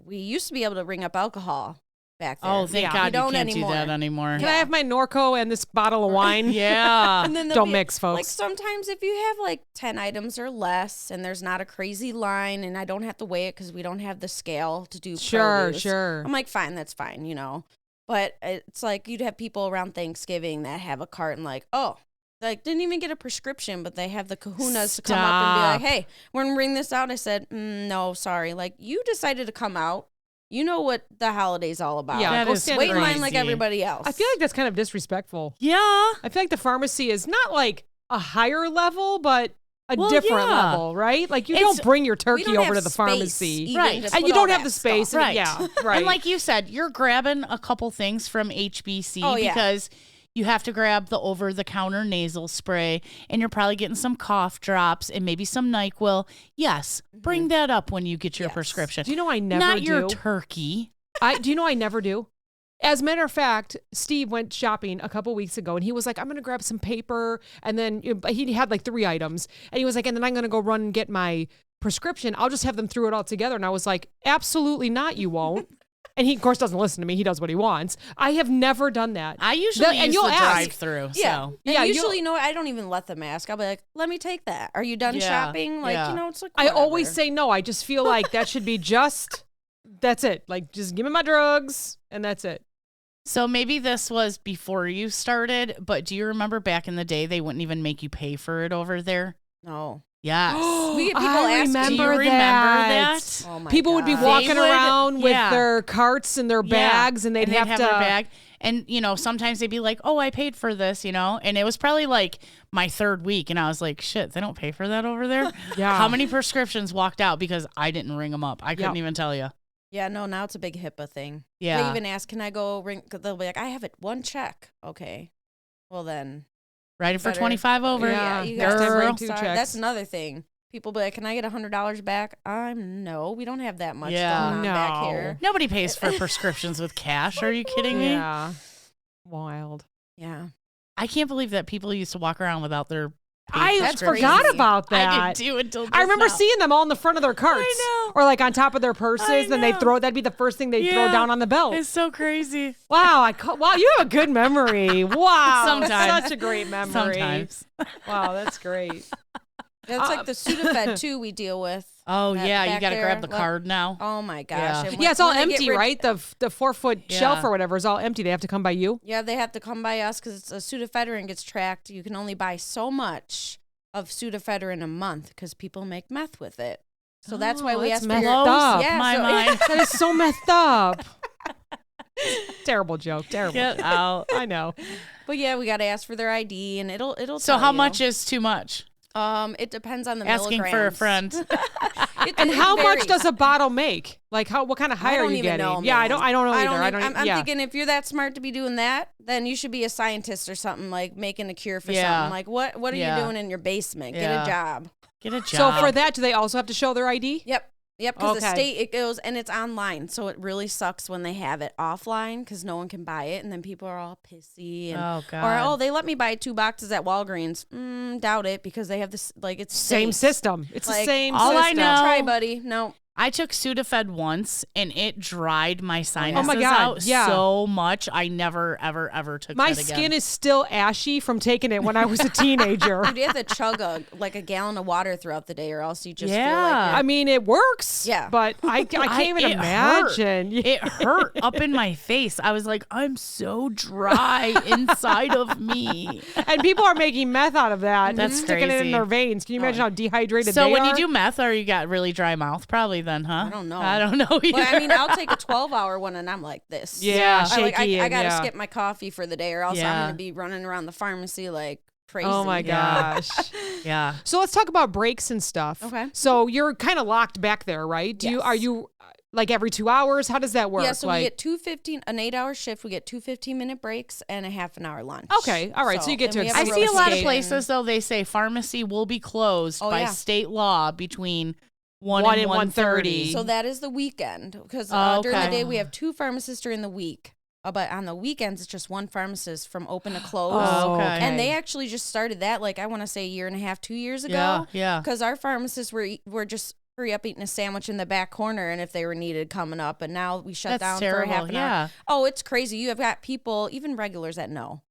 used to be able to bring up alcohol back then. Oh, thank Yeah. God We you don't can't anymore. do that anymore. Can I have my Norco and this bottle of wine? Yeah. And then there'll Don't be- mix, folks. Like sometimes if you have like 10 items or less and there's not a crazy line and I don't have to weigh it because we don't have the scale to do produce, Sure. I'm like, fine, that's fine, But it's like you'd have people around Thanksgiving that have a cart and like, oh, like didn't even get a prescription, but they have the kahunas to come up and be like, hey, we're going to bring this out. I said, no, sorry. Like you decided to come out. You know what the holiday's all about. Yeah, That go is stand Wait in line crazy. like everybody else. I feel like that's kind of disrespectful. Yeah. I feel like the pharmacy is not like a higher level, but a Well, different yeah. level, right? Like you It's- don't bring your We turkey don't over have to the space pharmacy. even Right. to And put you all don't have that the space. stuff. Right. Yeah, right. And like you said, you're grabbing a couple things from HBC Oh, yeah. because you have to grab the over-the-counter nasal spray, and you're probably getting some cough drops and maybe some NyQuil. Yes, bring that up when you get your Yes. prescription. Do you know I never Not do? your turkey. Do you know I never do? As a matter of fact, Steve went shopping a couple weeks ago and he was like, I'm going to grab some paper. And then he had like 3 items. And he was like, and then I'm going to go run and get my prescription. I'll just have them through it all together. And I was like, absolutely not. You won't. And he, of course, doesn't listen to me. He does what he wants. I have never done that. I usually and use you'll the ask. drive-through. Yeah. So. And Yeah, usually, I don't even let them ask. I'll be like, let me take that. Are you done Yeah. shopping? Like, Yeah. it's like, I always whatever. say no. I just feel like that should be that's it. Like, just give me my drugs and that's it. So maybe this was before you started, but do you remember back in the day they wouldn't even make you pay for it over there? No. Yes. We get people I asking. remember Do you remember that? Oh my People would be God. walking They would- around with yeah. their carts and their bags, and they'd have to. their bag. And, sometimes they'd be like, oh, I paid for this, And it was probably like my 3rd week. And I was like, shit, they don't pay for that over there? Yeah. How many prescriptions walked out because I didn't ring them up? I couldn't even tell you. Yeah, no, now it's a big HIPAA thing. Yeah. They even ask, can I go ring? 'Cause they'll be like, I have it 1 check. Okay. Well, then. Write it for better- 25 over. Yeah. you next guys time are bring 2 sorry. checks. That's another thing. People be like, can I get $100 back? No, we don't have that much Yeah. going on back No. here. Nobody pays for prescriptions with cash. Are you kidding me? Yeah. Wild. Yeah. I can't believe that people used to walk around without their paid I That's prescriptions. forgot crazy. about that. I didn't do until just I remember now. seeing them all in the front of their carts. I know. Or like on top of their purses. Then they know. that'd be the first thing they'd throw Yeah. down on the belt. It's so crazy. Wow, wow, you have a good memory. Wow. Sometimes. Such a great memory. Sometimes. Wow, that's great. That's like the Sudafed, too, we deal with. Oh, That yeah. You back got to grab there, the card now. Oh, my gosh. Yeah. And Yeah, it's all when they get empty, rid- right? The 4-foot Yeah. shelf or whatever is all empty. They have to come by you. Yeah, they have to come by us because it's a Sudafedrin gets tracked. You can only buy so much of Sudafedrin a month because people make meth with it. So that's why Oh, we that's ask for messed your... up. Yeah, my so- mind. That is so messed up. Terrible joke. Terrible. Get out. I know. But yeah, we got to ask for their ID and it'll So tell how you. much is too much? It depends on the Asking for a milligrams. friend. And It how much varies. does a bottle make? Like what kind of high I are don't you even getting? know, Yeah, I man. don't know either. I'm yeah. thinking if you're that smart to be doing that, then you should be a scientist or something, like making a cure for Yeah. something. Like what are Yeah. you doing in your basement? Get Yeah. a job. Get a job. So for that, do they also have to show their ID? Yep. Yep, because the Okay. state, it goes, and it's online, so it really sucks when they have it offline because no one can buy it, and then people are all pissy. And, Oh, Or, God. they let me buy 2 boxes at Walgreens. Doubt it, because they have this, like, it's Same states. system. It's the Like, same all I system. know- Try, buddy. No. I took Sudafed once and it dried my sinuses God, out yeah. so much. I never, ever took My that again. skin is still ashy from taking it when I was a teenager. Dude, you have to chug a gallon of water throughout the day, or else you just feel Yeah. like I mean, it works. Yeah. But I can't even it hurt. imagine. It hurt up in my face. I was like, I'm so dry inside of me. And people are making meth out of that. That's and sticking it in crazy. their veins. Can you imagine how dehydrated So they when are? you do meth, or you got really dry mouth, probably then, huh? I don't know. I don't know. Either. Well, I mean, I'll take a 12-hour one, and I'm like this. Yeah, I, like, shaky I and gotta yeah. skip my coffee for the day, or else I'm Yeah. gonna be running around the pharmacy like crazy. Oh my Yeah. gosh. yeah. So let's talk about breaks and stuff. Okay. So you're kind of locked back there, right? Are Yes. you like every 2 hours? How does that work? Yeah, so like, we get an 8-hour shift. We get 2 15-minute breaks and a half an hour lunch. Okay, all right, so you get and to we have I escape. see a lot of rotation. places, though, they say pharmacy will be closed Oh, by yeah. state law between 1 1 and and 1:30. 1:30. So that is the weekend, because Oh, during the okay. day we have 2 pharmacists during the week, but on the weekends it's just 1 pharmacist from open to close. Oh, okay. And they actually just started that, like, I want to say 1.5 2 years ago. Yeah, yeah. Because our pharmacists were just hurry up eating a sandwich in the back corner, and if they were needed coming up. But now we shut That's down terrible. for half an Yeah. hour. Oh, it's crazy. You have got people, even regulars, that know.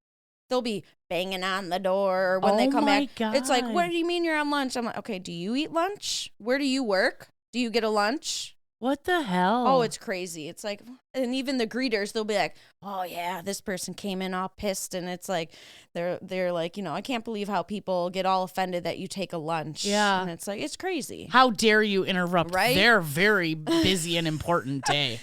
They'll be banging on the door when they Oh come my back. It's like, God. what do you mean you're on lunch? I'm like, okay, do you eat lunch? Where do you work? Do you get a lunch? What the hell? Oh, it's crazy. It's like, and even the greeters, they'll be like, oh yeah, this person came in all pissed, and it's like, they're like, I can't believe how people get all offended that you take a lunch. Yeah. And it's like, it's crazy. How dare you interrupt Right? their very busy and important day?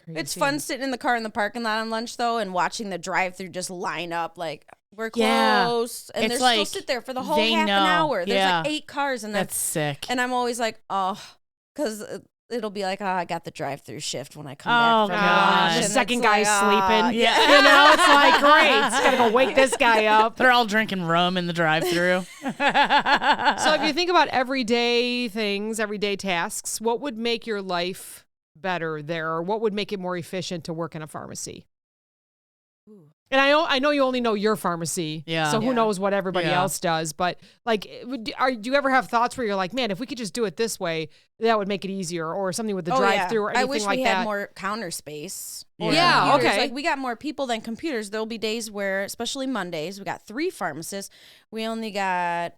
It's fun sitting in the car in the parking lot on lunch, though, and watching the drive-through just line up like, we're Yeah. close. And It's they're still like sit there for the whole they half know. an hour. There's Yeah. like 8 cars, and That's sick. and I'm always like, oh, because it'll be like, oh, I got the drive-through shift when I come Oh, back from gosh. lunch. The And second it's guy's like, sleeping. yeah. You know, it's like, great. It's got to go wake this guy up. They're all drinking rum in the drive-through. So if you think about everyday things, everyday tasks, what would make your life better there, or what would make it more efficient to work in a pharmacy? And I know you only know your pharmacy, Yeah. so who Yeah. knows what everybody Yeah. else does. But like, do you ever have thoughts where you're like, man, if we could just do it this way, that would make it easier, or something with the Oh, yeah. drive-through or anything I wish like we that? had more counter space. or Yeah. computers. Okay. Like, we got more people than computers. There'll be days where, especially Mondays, we got 3 pharmacists. We only got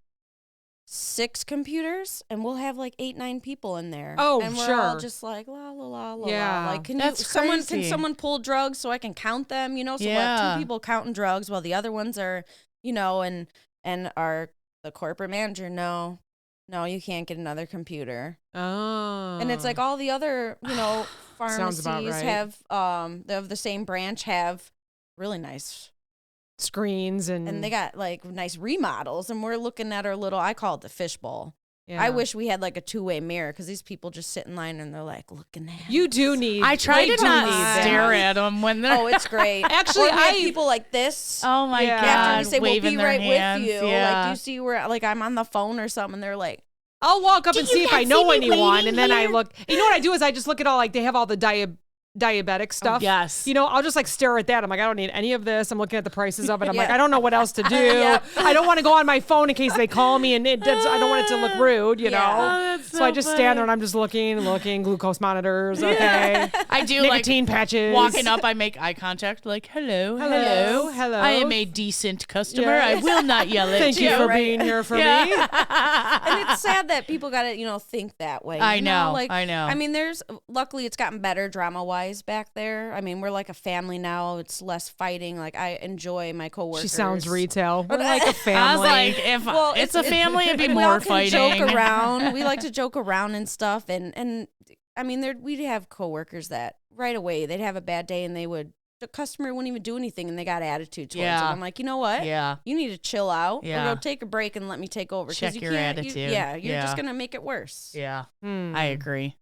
6 computers, and we'll have like 8, 9 people in there. Oh, and we're all sure. just like la la la la Yeah. la. Like, can That's can crazy. someone pull drugs so I can count them? So we'll have Yeah. 2 people counting drugs while the other ones are, and the corporate manager, no, you can't get another computer. Oh. And it's like all the other, Sounds pharmacies about right. have, of the same branch have really nice, screens and and they got like nice remodels. And we're looking at our little, I call it the fishbowl. yeah. I wish we had like a 2-way mirror, because these people just sit in line and they're like looking at you us. do need. I try they to do not need that. stare at them when they're. Oh, it's great. Actually, Or we have I- people like this. Oh my Yeah. god! After we say we'll waving be their right hands. with you, Yeah. like, do you see where like I'm on the phone or something? And they're like, I'll walk up Do and you see if not I know see me anyone, waiting and then I here? look. You know what I do is I just look at all, like, they have all the diabetic stuff. yes. I'll just like stare at that. I'm like, I don't need any of this. I'm looking at the prices of it. I'm like, Yeah. I don't know what else to do. Yep. I don't want to go on my phone in case they call me, and I don't want it to look rude, Yeah. know. Oh, that's So I just funny. stand there and I'm just looking, glucose monitors, okay, I do nicotine patches. Walking up, I make eye contact, like hello, Hello, hello. I am a decent customer. Yeah. I will not yell at Thank you you. for right. being here for me. and it's sad that people got to, think that way. I you know, Like, I know. I mean, luckily it's gotten better drama wise back there. I mean, we're like a family now. It's less fighting. Like, I enjoy my coworkers. She sounds retail. We're like a family. I was like, if Well, it's a family, it'd be and we more all can fighting. joke around. We like to joke around and stuff. And I mean, we'd have coworkers that right away they'd have a bad day, and the customer wouldn't even do anything, and they got attitude towards Yeah. it. I'm like, you know what? Yeah. You need to chill out, Yeah. or go take a break and let me take over. 'cause Check you your can't- attitude. Yeah, you're Yeah. just gonna make it worse. Yeah, Hmm. I agree.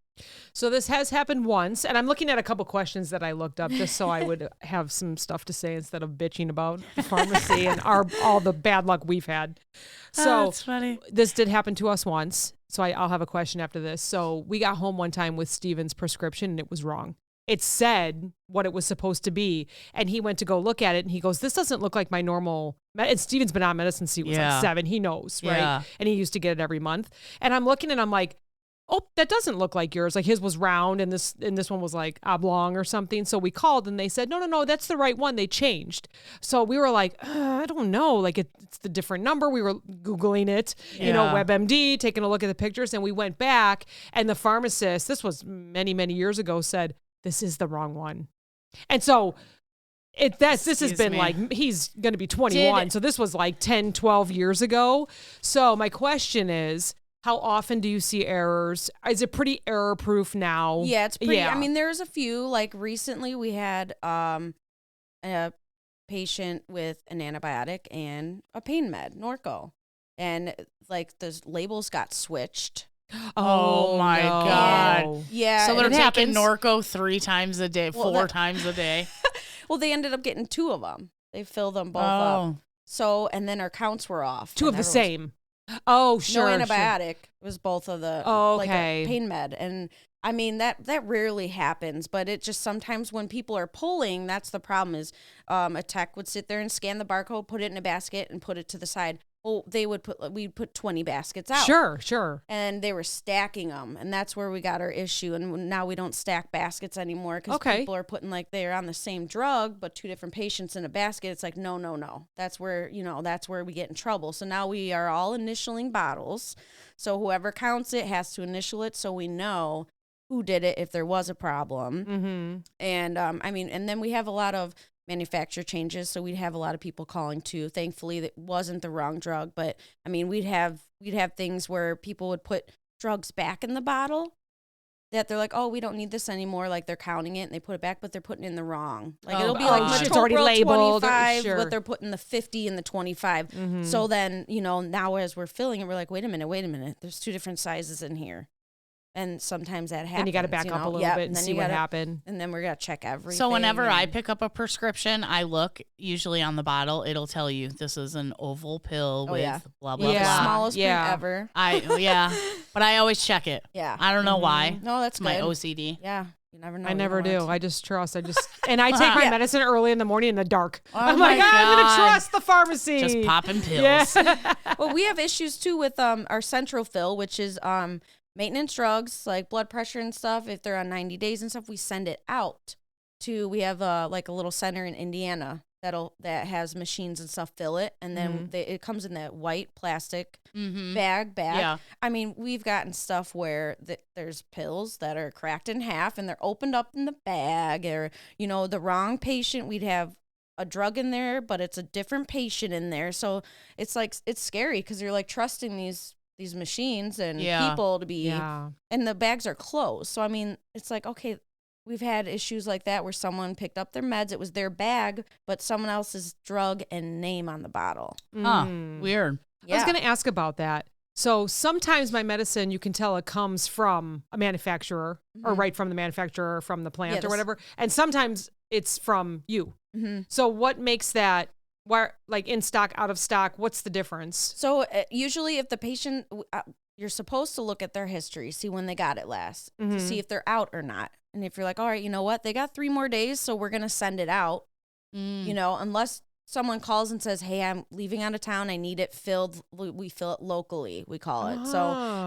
So this has happened once, and I'm looking at a couple questions that I looked up just so I would have some stuff to say instead of bitching about the pharmacy and all the bad luck we've had. So that's funny. this did happen to us once. So I'll have a question after this. So we got home one time with Steven's prescription and it was wrong. It said what it was supposed to be. And he went to go look at it and he goes, this doesn't look like my normal. And Steven's been on medicine since he was like 7. He knows, right? Yeah. And he used to get it every month. And I'm looking and I'm like, oh, that doesn't look like yours. Like his was round and this one was like oblong or something. So we called and they said, no, that's the right one. They changed. So we were like, I don't know. Like it's the different number. We were Googling it, WebMD, taking a look at the pictures. And we went back and the pharmacist, this was many, many years ago, said, this is the wrong one. And so this has been like, he's going to be 21. So this was like 10, 12 years ago. So my question is, how often do you see errors? Is it pretty error proof now? Yeah, it's pretty. I mean, there's a few. Like recently, we had a patient with an antibiotic and a pain med, Norco, and like the labels got switched. Oh my no. God. Yeah, So they're it taking happens. Norco 3 times a day, 4 times a day. Well, they ended up getting 2 of them. They filled them both up. So, and then our counts were off. 2 and of the everyone's- same. Oh, sure. No antibiotic. It was both of the like okay. a pain med. And I mean that rarely happens, but it just sometimes when people are pulling, that's the problem is a tech would sit there and scan the barcode, put it in a basket and put it to the side. Well, we'd put 20 baskets out. Sure. And they were stacking them, and that's where we got our issue. And now we don't stack baskets anymore because people are putting like they're on the same drug, but 2 different patients in a basket. It's like no. That's where we get in trouble. So now we are all initialing bottles. So whoever counts it has to initial it, so we know who did it if there was a problem. Mm-hmm. And and then we have a lot of manufacturer changes, so we'd have a lot of people calling too. Thankfully, that wasn't the wrong drug, but I mean, we'd have things where people would put drugs back in the bottle that they're like, oh, we don't need this anymore. Like they're counting it and they put it back, but they're putting in the wrong. Like it'll be like it's already labeled, 25, sure. but they're putting the 50 and the 25. Mm-hmm. So then now as we're filling it, we're like, wait a minute. There's 2 different sizes in here. And sometimes that happens. And you got to back up a little bit and see what happened. And then we're going to check everything. So whenever I pick up a prescription, I look usually on the bottle. It'll tell you this is an oval pill with blah, blah, blah. Smallest print ever. But I always check it. Yeah. I don't know why. No, that's It's my good. OCD. Yeah. You never know. I You never don't do. want I just trust. And I take my medicine early in the morning in the dark. Oh I'm my like, I'm going to God. trust the pharmacy. Just popping pills. Yeah. Well, we have issues too with our central fill, which is maintenance drugs like blood pressure and stuff. If they're on 90 days and stuff, we send it out to. We have like a little center in Indiana that has machines and stuff fill it, and then it comes in that white plastic bag. Yeah. I mean, we've gotten stuff where there's pills that are cracked in half and they're opened up in the bag, or the wrong patient. We'd have a drug in there, but it's a different patient in there. So it's like it's scary because you're like trusting these machines and people to be, and the bags are closed. So I mean, it's like, okay, we've had issues like that where someone picked up their meds. It was their bag, but someone else's drug and name on the bottle. Weird. I was going to ask about that. So sometimes my medicine, you can tell it comes from a manufacturer or right from the manufacturer, from the plant or whatever. And sometimes it's from you. Mm-hmm. So what makes that, like in stock, out of stock, what's the difference? So usually if the patient, you're supposed to look at their history, see when they got it last, to see if they're out or not. And if you're like, all right, you know what? They got 3 more days, so we're going to send it out, unless someone calls and says, hey, I'm leaving out of town. I need it filled. We fill it locally, we call it. So,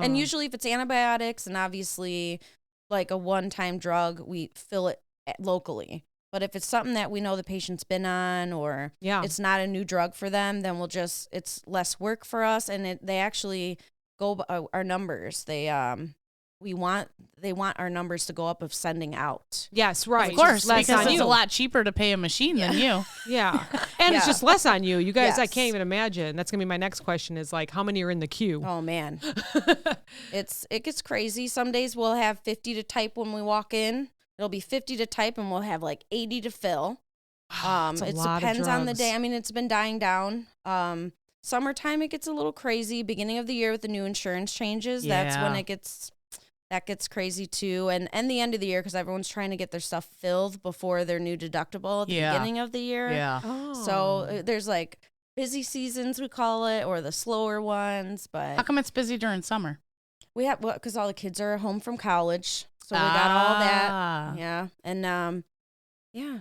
and usually if it's antibiotics and obviously like a one-time drug, we fill it locally. But if it's something that we know the patient's been on or it's not a new drug for them, then it's less work for us. And they actually go by our numbers. They want our numbers to go up of sending out. Yes, right. Of course, less because on it's you. a lot cheaper to pay a machine than you. Yeah. And it's just less on you. You guys, I Yes. can't even imagine. That's going to be my next question is like, how many are in the queue? Oh man. It gets crazy. Some days we'll have 50 to type when we walk in. It'll be 50 to type and we'll have like 80 to fill. That's a It lot of depends on the drugs. day. I mean, it's been dying down. Summertime, it gets a little crazy. Beginning of the year with the new insurance changes, that's when Yeah. it gets That gets crazy too. And the end of the year because everyone's trying to get their stuff filled before their new deductible at the beginning of the year. Yeah. Oh. So there's like busy seasons, we call it, or the slower ones. But How come it's busy during summer? we have, because all the kids are home from college. So we got all that. Ah. Yeah. And yeah.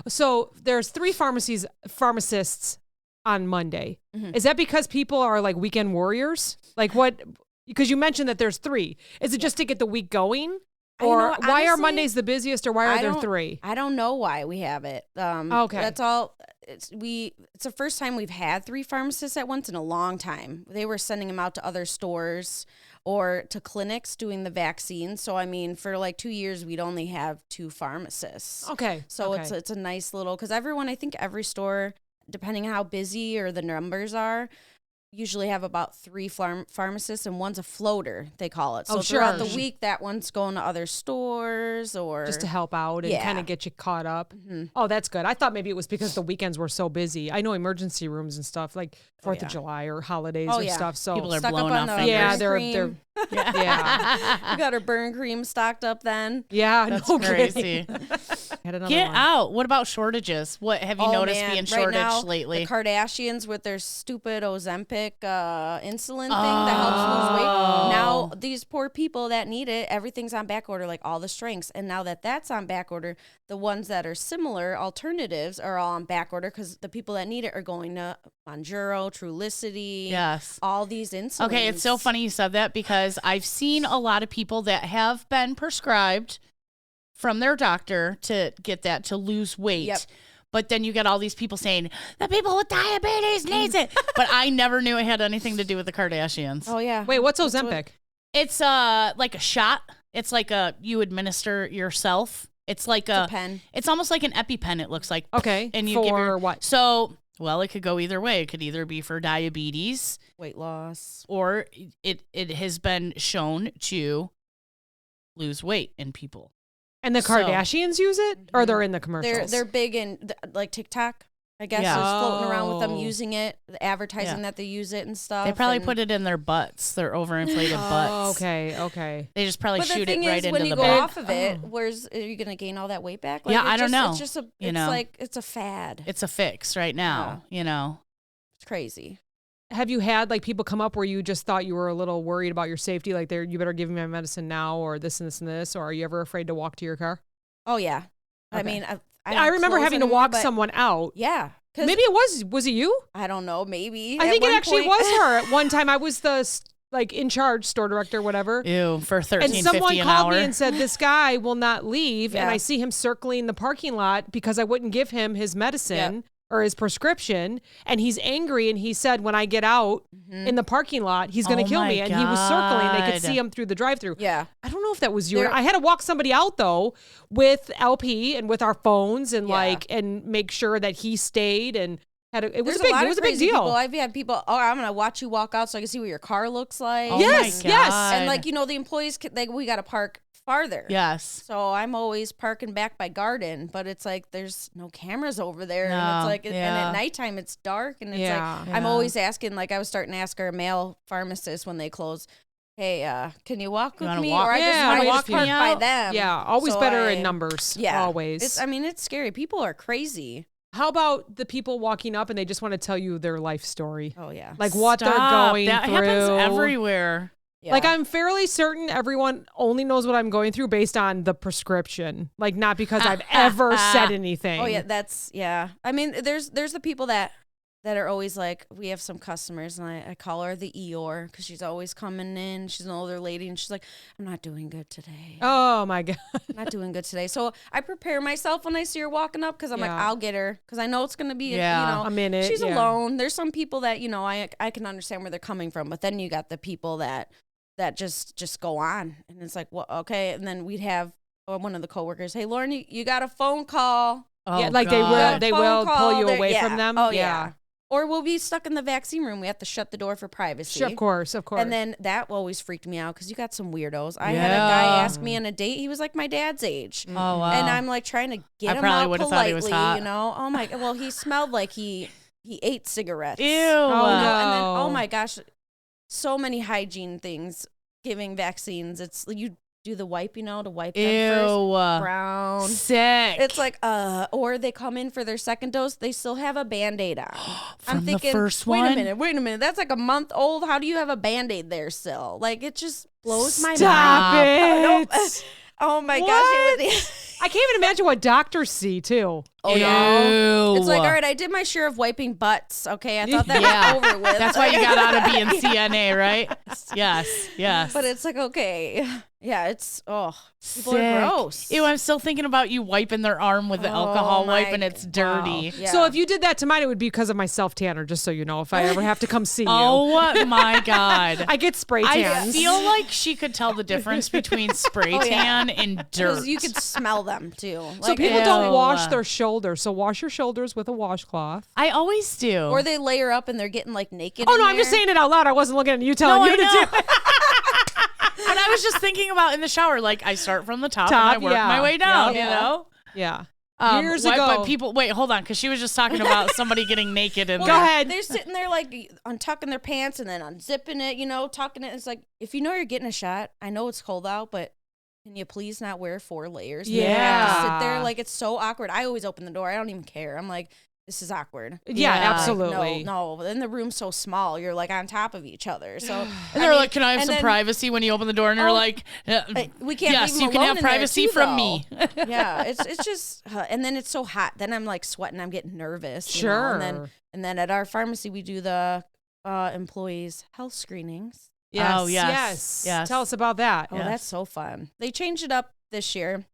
So there's 3 pharmacists on Monday. Mhm. Is that because people are like weekend warriors? Like what? Because you mentioned that there's 3. Is it just to get the week going? Or why are honestly, Mondays the busiest, or why are I there don't- 3? I don't know why we have it. Okay. That's all. It's the first time we've had 3 pharmacists at once in a long time. They were sending them out to other stores or to clinics doing the vaccine. So I mean, for like 2 years, we'd only have 2 pharmacists. Okay. So okay. it's a nice little, because I think every store, depending on how busy or the numbers are, usually have about 3 pharmacists, and one's a floater, they call it. So Oh, throughout sure. the week, that one's going to other stores or just to help out and Yeah. kind of get you caught up. Mhm. Oh, that's good. I thought maybe it was because the weekends were so busy. I know emergency rooms and stuff like 4th yeah. of July or holidays Oh, or yeah. stuff. So People are Stuck up blowing on off the fingers. yeah, burn they're cream. yeah. We got our burn cream stocked up then. Yeah, That's no crazy. kidding. Had another Get one. out. What about shortages? What have you Oh, noticed man. being Right shortage now, lately? The Kardashians with their stupid Ozempic insulin thing that helps lose weight. Oh. Now these poor people that need it, everything's on back order, like all the strengths. And now that that's on back order, the ones that are similar alternatives are all on back order because the people that need it are going to Monjuro, Trulicity, Yes. all these insulins. Okay, it's so funny you said that because I've seen a lot of people that have been prescribed from their doctor to get that to lose weight. Yep. But then you get all these people saying, the people with diabetes needs it. But I never knew it had anything to do with the Kardashians. Oh yeah. Wait, what's That's Ozempic? It's like a shot. It's like you administer yourself. It's like It's a pen. it's almost like an EpiPen, it looks like. Okay. And you for give your, what? So, well, it could go either way. It could either be for diabetes Weight loss. or it has been shown to lose weight in people. And the So- Kardashians use it, or they're in the commercials? They're big in like TikTok. I guess Yeah. there's floating around with them Oh. using it, advertising Yeah. that they use it and stuff. They probably and- put it in their butts, their overinflated butts. Oh, okay. They just probably But the shoot thing it right is, into when the you go butt. off of it, Oh. are you gonna gain all that weight back? Yeah, I don't know. It's just a, You it's know. like it's a fad. It's a fix right now, you know. It's crazy. Have you had like people come up where you just thought you were a little worried about your safety, like you better give me my medicine now, or this and this and this, or are you ever afraid to walk to your car? Oh yeah. I Okay. mean, I I don't remember close having to anymore, walk but someone out. Yeah. 'Cause Maybe it was it you? I don't know. Maybe I at think it one actually point- was her. At one time, I was the like in charge store director, whatever. Ew, for And $13.50 someone an called hour. me and said, this guy will not leave. And Yeah. I see him circling the parking lot because I wouldn't give him his medicine or his prescription. And he's angry. And he said, when I get out in the parking lot, he's going to Oh kill my me. And he was circling. They could God. see him through the drive-through. Yeah. I don't know if that was you. There- I had to walk somebody out though with LP and with our phones and Yeah. and make sure that he stayed and it was There's a big lot it of was a big crazy deal. People. I've had people. Oh, I'm gonna watch you walk out so I can see what your car looks like. Oh Yes, my yes. God. And like the employees, we got to park farther. Yes. So I'm always parking back by Garden, but it's like there's no cameras over there, and No, it's like, and yeah. at nighttime it's dark, and it's Yeah. like I'm always asking. Like I was starting to ask our male pharmacist when they close, "Hey, can you walk You with wanna me?" walk? Or I Yeah, just might walk just me park by out. them. Yeah, always So better I- in numbers. Yeah, always. I mean, it's scary. People are crazy. How about the people walking up and they just want to tell you their life story? Oh yeah. Like what they're Stop. going that through. happens everywhere. Yeah. Like I'm fairly certain everyone only knows what I'm going through based on the prescription. Like not because I've ever said anything. Oh yeah, yeah. I mean, there's the people that are always like, we have some customers, and I call her the Eeyore because she's always coming in. She's an older lady, and she's like, I'm not doing good today. Oh my god. Not doing good today. So I prepare myself when I see her walking up because I'm like, Yeah. I'll get her because I know it's gonna be Yeah. A minute, She's yeah. alone. There's some people that I can understand where they're coming from, but then you got the people that just go on, and it's like, well, okay. And then we'd have one of the coworkers, hey Lauren, you got a phone call. Oh, Yeah, like they will- God. they Phone will pull you They're- away yeah. from them? Oh Yeah. yeah. Or we'll be stuck in the vaccine room. We have to shut the door for privacy. Sure, of course. And then that always freaked me out because you got some weirdos. I had a guy Yeah. ask me on a date. He was like my dad's age. Oh, wow. And I'm like trying to get I him probably out would've thought he politely, was hot. you know. Oh my, well, he smelled like he ate cigarettes. Ew. You know, and then no. oh my gosh, so many hygiene things giving vaccines. It's do the wipe, to wipe them first. Ew. Brown. Sick. It's like, or they come in for their second dose, they still have a Band-Aid on. From I'm thinking, the first wait one? a minute. That's like a month old. How do you have a Band-Aid there still? Like, it just blows my Stop mind. it. Oh my What? gosh. It was I can't even imagine what doctors see too. Oh, Ew. no. It's like, all right, I did my share of wiping butts. Okay, I thought that Yeah. was over with. That's why you got out of being CNA, right? Yes. But it's like, okay. Yeah, it's, people Sick. are gross. Ew, I'm still thinking about you wiping their arm with the alcohol my wipe and it's dirty. Yeah. So if you did that to mine, it would be because of my self tanner. Just so you know, if I ever have to come see you, Oh my God. I get spray I tans. feel like she could tell the difference between spray tan and dirt. 'Cause you could smell them too. So Like, people Ew. don't wash their shoulders. So wash your shoulders with a washcloth. I always do. or they layer up and they're getting like naked. Oh in no, I'm just there. saying it out loud. I wasn't looking at you telling No, you I to know. do it. But I was just thinking about in the shower, like I start from the top, Top, and I work yeah. my way down, Yeah. you know? Yeah. Years Years ago. But people, wait, hold on, because she was just talking about somebody getting naked and Go ahead. They're sitting there like untucking their pants and then unzipping it, tucking it. It's like, if you know you're getting a shot, I know it's cold out, but can you please not wear 4 layers? And then you have to sit there Yeah. like it's so awkward. I always open the door. I don't even care. I'm like, this is awkward. Yeah, Yeah. absolutely. No. Then the room's so small. You're like on top of each other. So And they're like, "Can I have and some then- privacy?" When you open the door, and you're Oh, like, we can't "Yes, leave you them can alone have in there privacy too, from though." me." Yeah, it's just, and then it's so hot. Then I'm like sweating. I'm getting nervous. you know, Sure. And then at our pharmacy we do the employees' health screenings. Yes, Oh, yes. Yes. Tell us about that. Oh, Yes. that's so fun. They changed it up this year.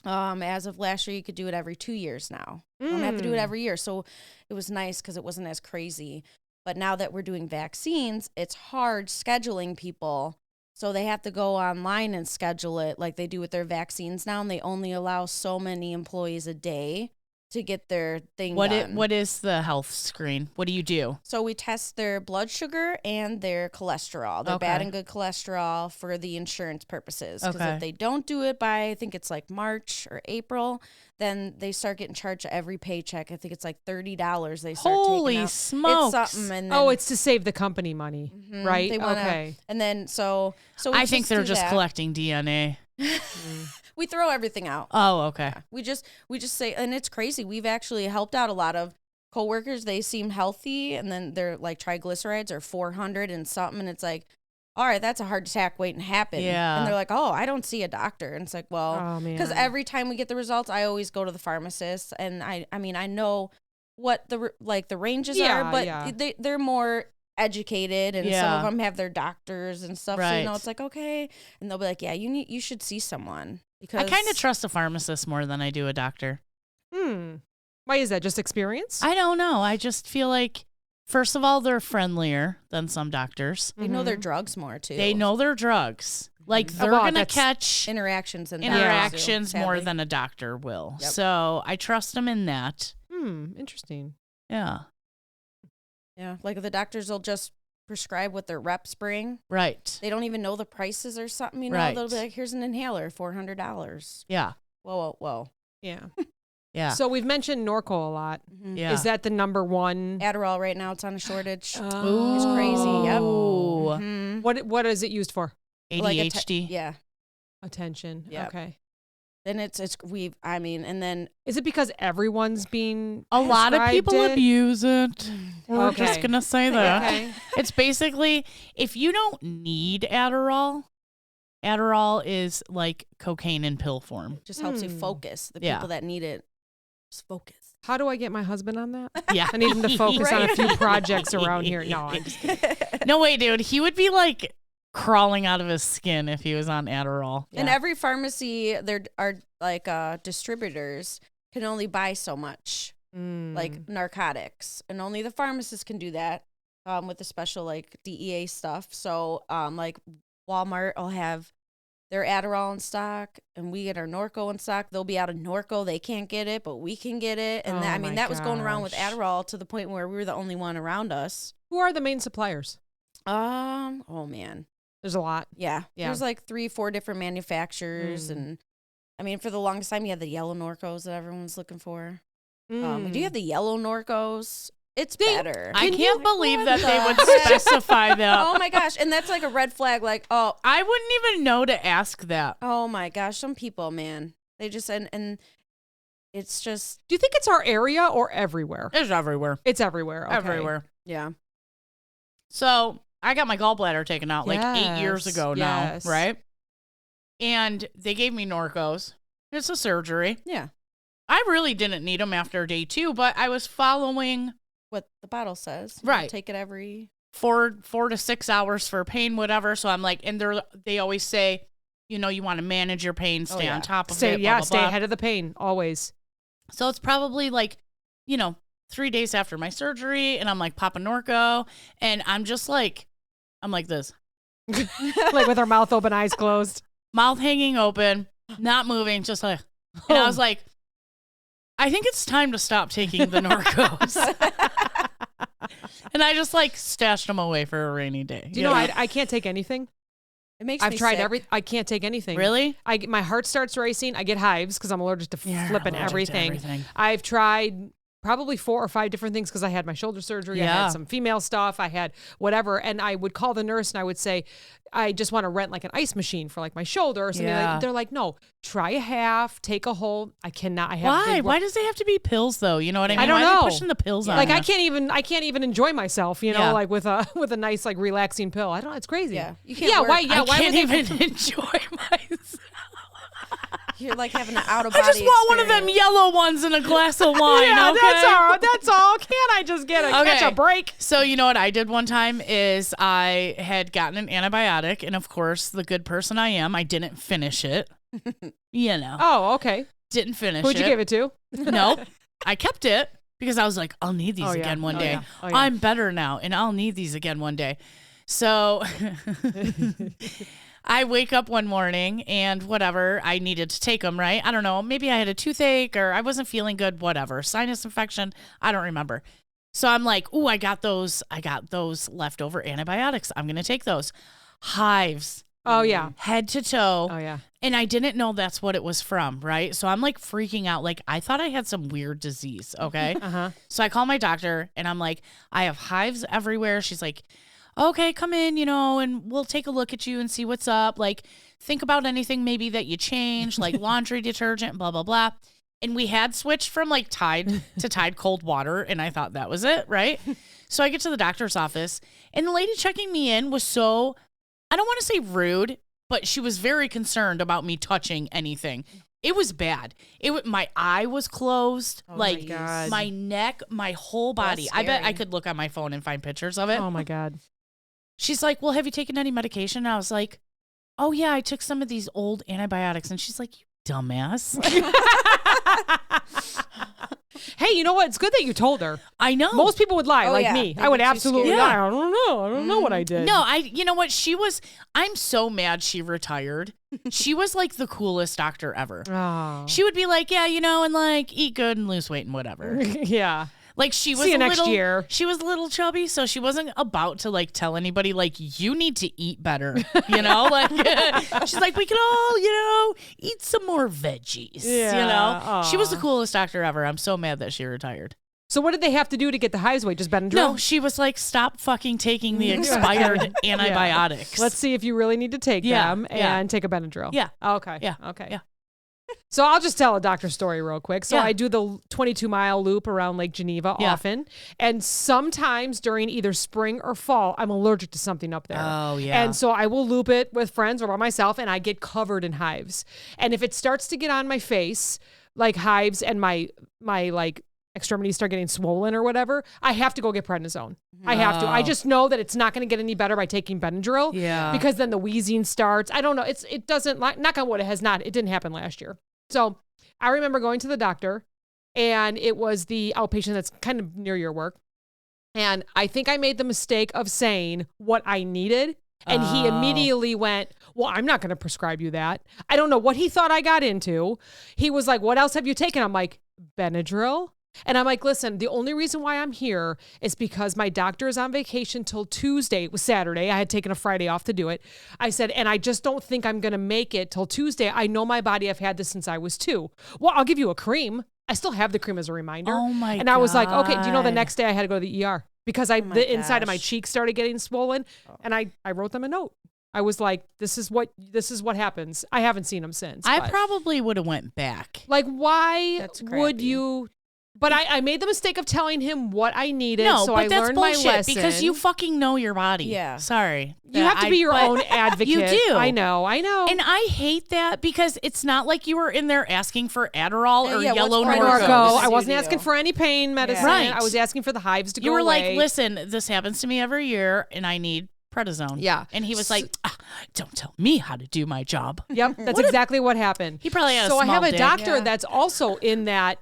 As of last year, you could do it every 2 years now. You don't have to do it Mm. every year. So it was nice because it wasn't as crazy. But now that we're doing vaccines, it's hard scheduling people. So they have to go online and schedule it like they do with their vaccines now. And they only allow so many employees a day to get their thing done. What is the health screen? What do you do? So we test their blood sugar and their cholesterol, their bad Okay. and good cholesterol for the insurance purposes. Because Okay. if they don't do it by, I think it's like March or April, then they start getting charged every paycheck. I think it's like $30 they start Holy taking out. smokes! It's something. And then, Oh, it's to save the company money, Mhm, right? they wanna- Okay. And then so we I think they're do just that. collecting DNA. We throw everything out. Oh, okay. We just say, and it's crazy. We've actually helped out a lot of coworkers. They seem healthy, and then their like triglycerides are 400 and something, and it's like, all right, that's a heart attack waiting to happen. Yeah. And they're like, oh, I don't see a doctor, and it's like, well, Oh man. because every time we get the results, I always go to the pharmacist, and I mean, I know what the ranges Yeah, are, but yeah. they're more educated, and some Yeah. of them have their doctors and stuff. So Right. it's like, okay, and they'll be like, yeah, you should see someone. Because I kind of trust a pharmacist more than I do a doctor. Why is that? Just experience? I don't know. I just feel like, first of all, they're friendlier than some doctors. They know their drugs more too. They know their drugs. Like they're Well, gonna that's- catch interactions and interactions more than a doctor will. Yep. So I trust them in that. Interesting. Yeah. like the doctors will just prescribe what their reps bring. Right. They don't even know the prices or something. Right. They'll be like, "Here's an inhaler, $400." Yeah. Whoa. Yeah. Yeah. So we've mentioned Norco a lot. Mhm. yeah. Is that the number one? Adderall right now, it's on a shortage. Oh. It's crazy. Yep. Ooh. Mhm. What is it used for? Like ADHD. yeah. Attention. Yep. Okay. Then and then Is it because everyone's being A lot of prescribed people it? abuse it. We're Okay. just gonna say that. Okay. It's basically, if you don't need Adderall, Adderall is like cocaine in pill form. just helps you focus. The Yeah. people that need it, just focus. How do I get my husband on that? Yeah. I need him to focus on a Right. few projects around here. No, I'm just kidding. No way, dude. He would be like crawling out of his skin if he was on Adderall. And every pharmacy, there are like distributors can only buy so much. Like narcotics, and only the pharmacist can do that with the special like DEA stuff. So like Walmart will have their Adderall in stock, and we get our Norco in stock. They'll be out of Norco, they can't get it, but we can get it. And Oh that, I my mean, that was going around with gosh. Adderall to the point where we were the only one around us. Who are the main suppliers? Oh man, There's a lot. yeah. Yeah. There's like 3-4 different manufacturers, and I mean, for the longest time, you had the yellow Norcos that everyone was looking for. We do have the yellow Norcos. It's better. I Can can't you- believe what that they the would heck? specify that. Oh my gosh. And that's like a red flag. Like, oh, I wouldn't even know to ask that. oh my gosh. Some people, man, they just, and it's just, Do you think it's our area or everywhere? It's everywhere. It's everywhere. Okay. Everywhere. yeah. So I got my gallbladder taken out like 8 years Yes, ago yes. now, right? And they gave me Norcos. It's a surgery. Yeah. I really didn't need them after day 2, but I was following What the bottle says. You Right. Take it every, 4 to 6 hours for pain, whatever. So I'm like, and they always say, you know, you want to manage your pain, stay yeah. on top of Stay, it. Blah, yeah, blah, stay blah. ahead of the pain always. So it's probably like, 3 days after my surgery, and I'm like popping Norco, and I'm like this, Like with our mouth open, eyes closed. mouth hanging open, not moving, just like, and I was like, I think it's time to stop taking the Norcos. And I just like stashed them away for a rainy day. Do you know, I can't take anything. it makes I've me tried sick. I can't take anything. Really? My heart starts racing. I get hives because I'm allergic to You're flipping allergic to everything. I've tried probably 4 or 5 different things because I had my shoulder surgery. I Yeah. had some female stuff. I had whatever. And I would call the nurse and I would say, I just want to rent like an ice machine for like my shoulder or something. Yeah. They're like, no, try a half, take a whole. I cannot. I have Why? big- Why does it have to be pills though? You know what I mean? don't Why are know. they pushing the pills on Like you? I can't even enjoy myself, you know, Yeah. like with a nice like relaxing pill. I don't know. It's crazy. Yeah. You can't Yeah. work. Why? Yeah. I Why can't would they? even enjoy myself. You're like having an out of I body. just want one of them yellow ones and a glass of wine. Yeah, okay? that's all. That's all. Can't I just get catch a Okay. break? So you know what I did one time is I had gotten an antibiotic, and of course, the good person I am, I didn't finish it. Oh, okay. Didn't finish Who'd you give it to? Nope. I kept it because I was like, I'll need these Oh, yeah. again one Oh, day. yeah. Oh, yeah. I'm better now, and I'll need these again one day. So I wake up one morning and whatever, I needed to take them, right? I don't know. Maybe I had a toothache or I wasn't feeling good, whatever. Sinus infection. I don't remember. So I'm like, ooh, I got those leftover antibiotics. I'm going to take those. Hives, Oh yeah. head to toe. Oh yeah. And I didn't know that's what it was from, right? So I'm like freaking out. Like I thought I had some weird disease, okay? Uh-huh. So I call my doctor and I'm like, I have hives everywhere. She's like, okay, come in, and we'll take a look at you and see what's up. Like, think about anything maybe that you changed, like laundry detergent, blah, blah, blah. And we had switched from like Tide to Tide cold water. And I thought that was it, right? So I get to the doctor's office and the lady checking me in was so, I don't want to say rude, but she was very concerned about me touching anything. It was bad. My eye was closed, Oh, like my God. my neck, my whole body. I bet I scary. could look on my phone and find pictures of it. Oh my God. She's like, well, have you taken any medication? And I was like, oh, yeah, I took some of these old antibiotics. And she's like, you dumbass. Hey, you know what? It's good that you told her. I know. Most people would lie, Oh, like yeah. me. They'd I would be too absolutely scared. lie. I don't know. I don't know what I did. No, you know what? I'm so mad she retired. She was like the coolest doctor ever. Oh. She would be like, yeah, and like eat good and lose weight and whatever. Yeah. Like she was See you a next little, year. She was a little chubby, so she wasn't about to like tell anybody like you need to eat better. Like she's like, we can all, eat some more veggies. Yeah. She was the Aw. coolest doctor ever. I'm so mad that she retired. So what did they have to do to get the hives away? Just Benadryl? No, she was like, stop fucking taking the expired antibiotics. Let's see if you really need to take Yeah, them yeah. and take a Benadryl. Yeah. Okay. Yeah, Okay. yeah. So I'll just tell a doctor story real quick. So Yeah. I do the 22-mile loop around Lake Geneva Yeah. often. And sometimes during either spring or fall, I'm allergic to something up there. Oh, yeah. And so I will loop it with friends or by myself and I get covered in hives. And if it starts to get on my face, like hives and my like extremities start getting swollen or whatever, I have to go get prednisone. I have to. I Oh. just know that it's not going to get any better by taking Benadryl. Yeah. Because then the wheezing starts. I don't know. It doesn't, like, knock on wood, it has not. It didn't happen last year. So I remember going to the doctor and it was the outpatient that's kind of near your work. And I think I made the mistake of saying what I needed. And he Oh. immediately went, well, I'm not going to prescribe you that. I don't know what he thought I got into. He was like, what else have you taken? I'm like, Benadryl. And I'm like, listen, the only reason why I'm here is because my doctor is on vacation till Tuesday. It was Saturday. I had taken a Friday off to do it. I said, and I just don't think I'm going to make it till Tuesday. I know my body. I've had this since I was 2. Well, I'll give you a cream. I still have the cream as a reminder. Oh my god. And I was like, okay, do you know the next day I had to go to the ER because my the inside of my gosh. cheek started getting swollen, and I wrote them a note. I was like, this is what happens. I haven't seen him since. I but, probably would have went back. like, why That's would crappy. you? But I made the mistake of telling him what I needed, No, so but I that's learned bullshit my lesson. because you fucking know your body. Yeah. Sorry. You have to be your but own advocate. You do. I know. And I hate that because it's not like you were in there asking for Adderall or yeah, yellow what's Norco. Norco? Norcos. I wasn't Do asking you? for any pain medicine. Right. I was asking for the hives to You go were away. like, listen, this happens to me every year and I need prednisone. Yeah. And he was like, don't tell me how to do my job. Yep, that's exactly what happened. He probably had a So I small have a dick. doctor Yeah. that's also in that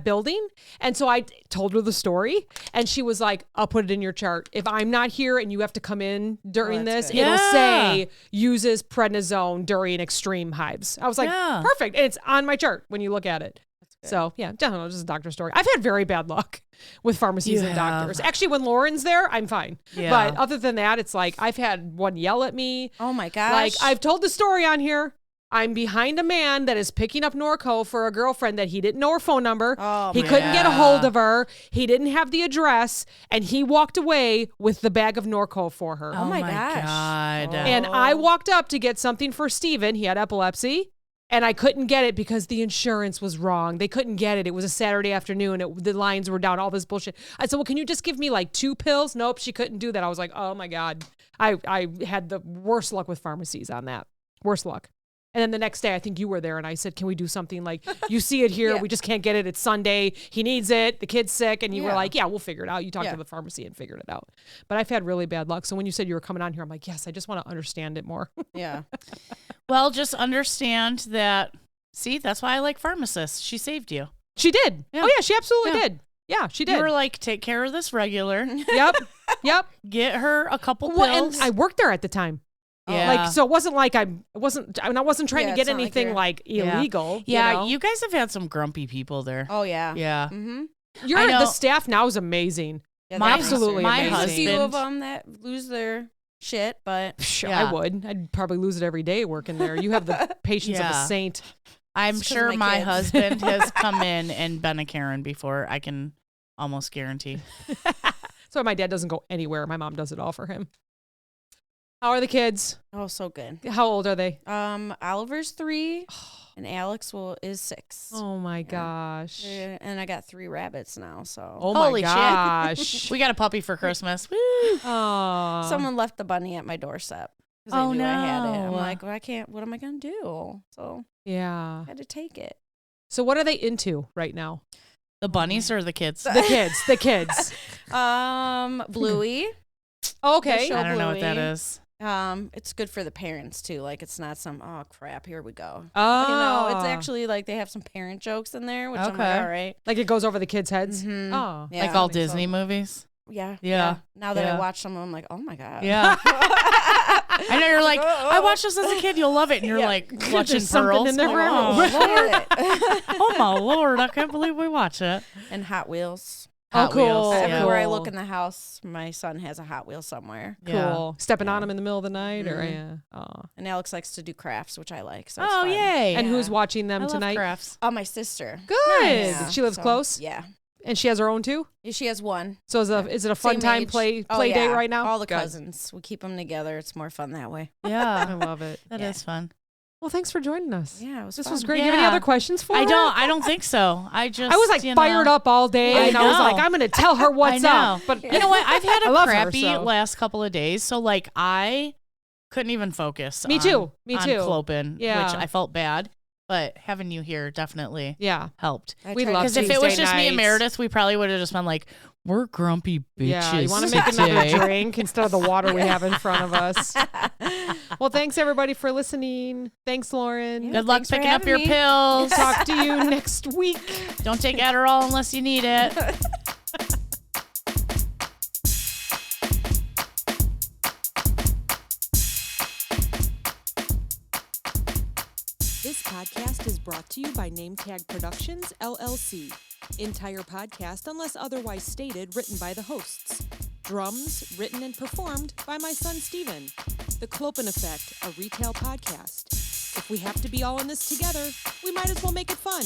building, and so I told her the story, and she was like, "I'll put it in your chart. If I'm not here and you have to come in during that's this, good. it'll Yeah. say uses prednisone during extreme hives." I was like, Yeah. "Perfect," and it's on my chart when you look at it. So yeah, definitely just a doctor story. I've had very bad luck with pharmacies You and have. doctors. Actually, when Lauren's there, I'm fine. Yeah. But other than that, it's like I've had one yell at me. Oh my gosh. Like I've told the story on here. I'm behind a man that is picking up Norco for a girlfriend that he didn't know her phone number. Oh, He my couldn't get a God. hold of her. He didn't have the address, and he walked away with the bag of Norco for her. Oh my gosh. God. And I walked up to get something for Steven. He had epilepsy. And I couldn't get it because the insurance was wrong. They couldn't get it. It was a Saturday afternoon. The lines were down, all this bullshit. I said, well, can you just give me like 2 pills? Nope, she couldn't do that. I was like, oh my God. I had the worst luck with pharmacies on that. Worst luck. And then the next day, I think you were there, and I said, can we do something like, you see it here, Yeah. we just can't get it. It's Sunday. He needs it. The kid's sick. And you were Yeah. like, yeah, we'll figure it out. You talked Yeah. to the pharmacy and figured it out. But I've had really bad luck. So when you said you were coming on here, I'm like, yes, I just want to understand it more. Yeah. Well, just understand that. See, that's why I like pharmacists. She saved you. She did. Yeah. Oh, yeah, she absolutely Yeah. did. Yeah, she did. You were like, take care of this regular. Yep. Yep. Get her a couple Well, pills. and I worked there at the time. yeah. Like, so it wasn't like I wasn't trying Yeah, to get it's not like anything you're- like Yeah. illegal. yeah, You know? you guys have had some grumpy people there. Oh yeah. Yeah. Mm-hmm. I know- the staff now is amazing. Yeah, My- absolutely my amazing. There's a few of husband- them that lose their shit, but Psh, Yeah. I would. I'd probably lose it every day working there. You have the patience of Yeah. a saint. I'm It's 'cause of sure my my kids. husband has come in and been a Karen before. I can almost guarantee. So my dad doesn't go anywhere. My mom does it all for him. How are the kids? oh, so good. How old are they? Oliver's 3, and Alex is 6. Oh my gosh. And I got 3 rabbits now. So Oh Holy my shit. gosh. We got a puppy for Christmas. Woo! Aw. someone left the bunny at my doorstep because Oh, they knew I had it. I'm no. like, well, I can't. What am I gonna do? So Yeah. I had to take it. So what are they into right now? The bunnies or the kids? The kids. The kids. Bluey. Okay. show- I don't know what that Bluey. is. It's good for the parents too. Like it's not some crap. Here we go. Oh. You know, it's actually like they have some parent jokes in there, which I'm Okay. like, all right. like it goes over the kids' heads. Mhm. Oh. Yeah, Like all I think so. Disney movies? Yeah. Yeah. Now that Yeah. I watch some of them, I'm like, oh my god. Yeah. I know you're like, I watched this as a kid. You'll love it. And you're Yeah. like clutching There's something pearls. in there for oh, everyone. Lord. Oh, my Lord. I can't believe we watch it. And Hot Wheels. Oh, cool. Wheels, yeah. Everywhere I Cool. look in the house, my son has a Hot Wheel somewhere. Cool. Yeah. Stepping Yeah. on them in the middle of the night or Mhm. yeah. Oh. And Alex likes to do crafts, which I like. So it's Oh, fun. yay. And who's Yeah. watching them I love tonight? crafts. Oh, my sister. Good. Yeah, She lives so, close? Yeah. And she has her own too? She has one. So is it a fun Same time age. play Oh, date yeah. right now? All the Good. cousins. We keep them together. It's more fun that way. I Yeah. love it. That is Yeah. fun. Well, thanks for joining us. Yeah, it was This fun. was great. Do you have any Yeah. other questions for I her? don't think so. I just I was like fired up all day I and I was like, know. I'm gonna tell her what's I up. know. But You know what? I've had I a love her, crappy so. last couple of days, so like I couldn't even focus. Me on- too. Me on too. Clopin, Yeah. which I felt bad, but having you here definitely yeah. helped. I We tried love to Because if do- it was Tuesday just me and nights. Meredith, we probably would have just been like, "We're grumpy bitches." Yeah, you want to make another today." drink instead of the water we have in front of us. Well, thanks everybody for listening. Thanks, Lauren. Yeah. Good luck Thanks for picking up having your me. pills. Talk to you next week. Don't take Adderall unless you need it. This podcast is brought to you by NameTag Productions, LLC. Entire podcast, unless otherwise stated, written by the hosts. Drums, written and performed by my son Steven. The Clopin Effect, a retail podcast. If we have to be all in this together, we might as well make it fun.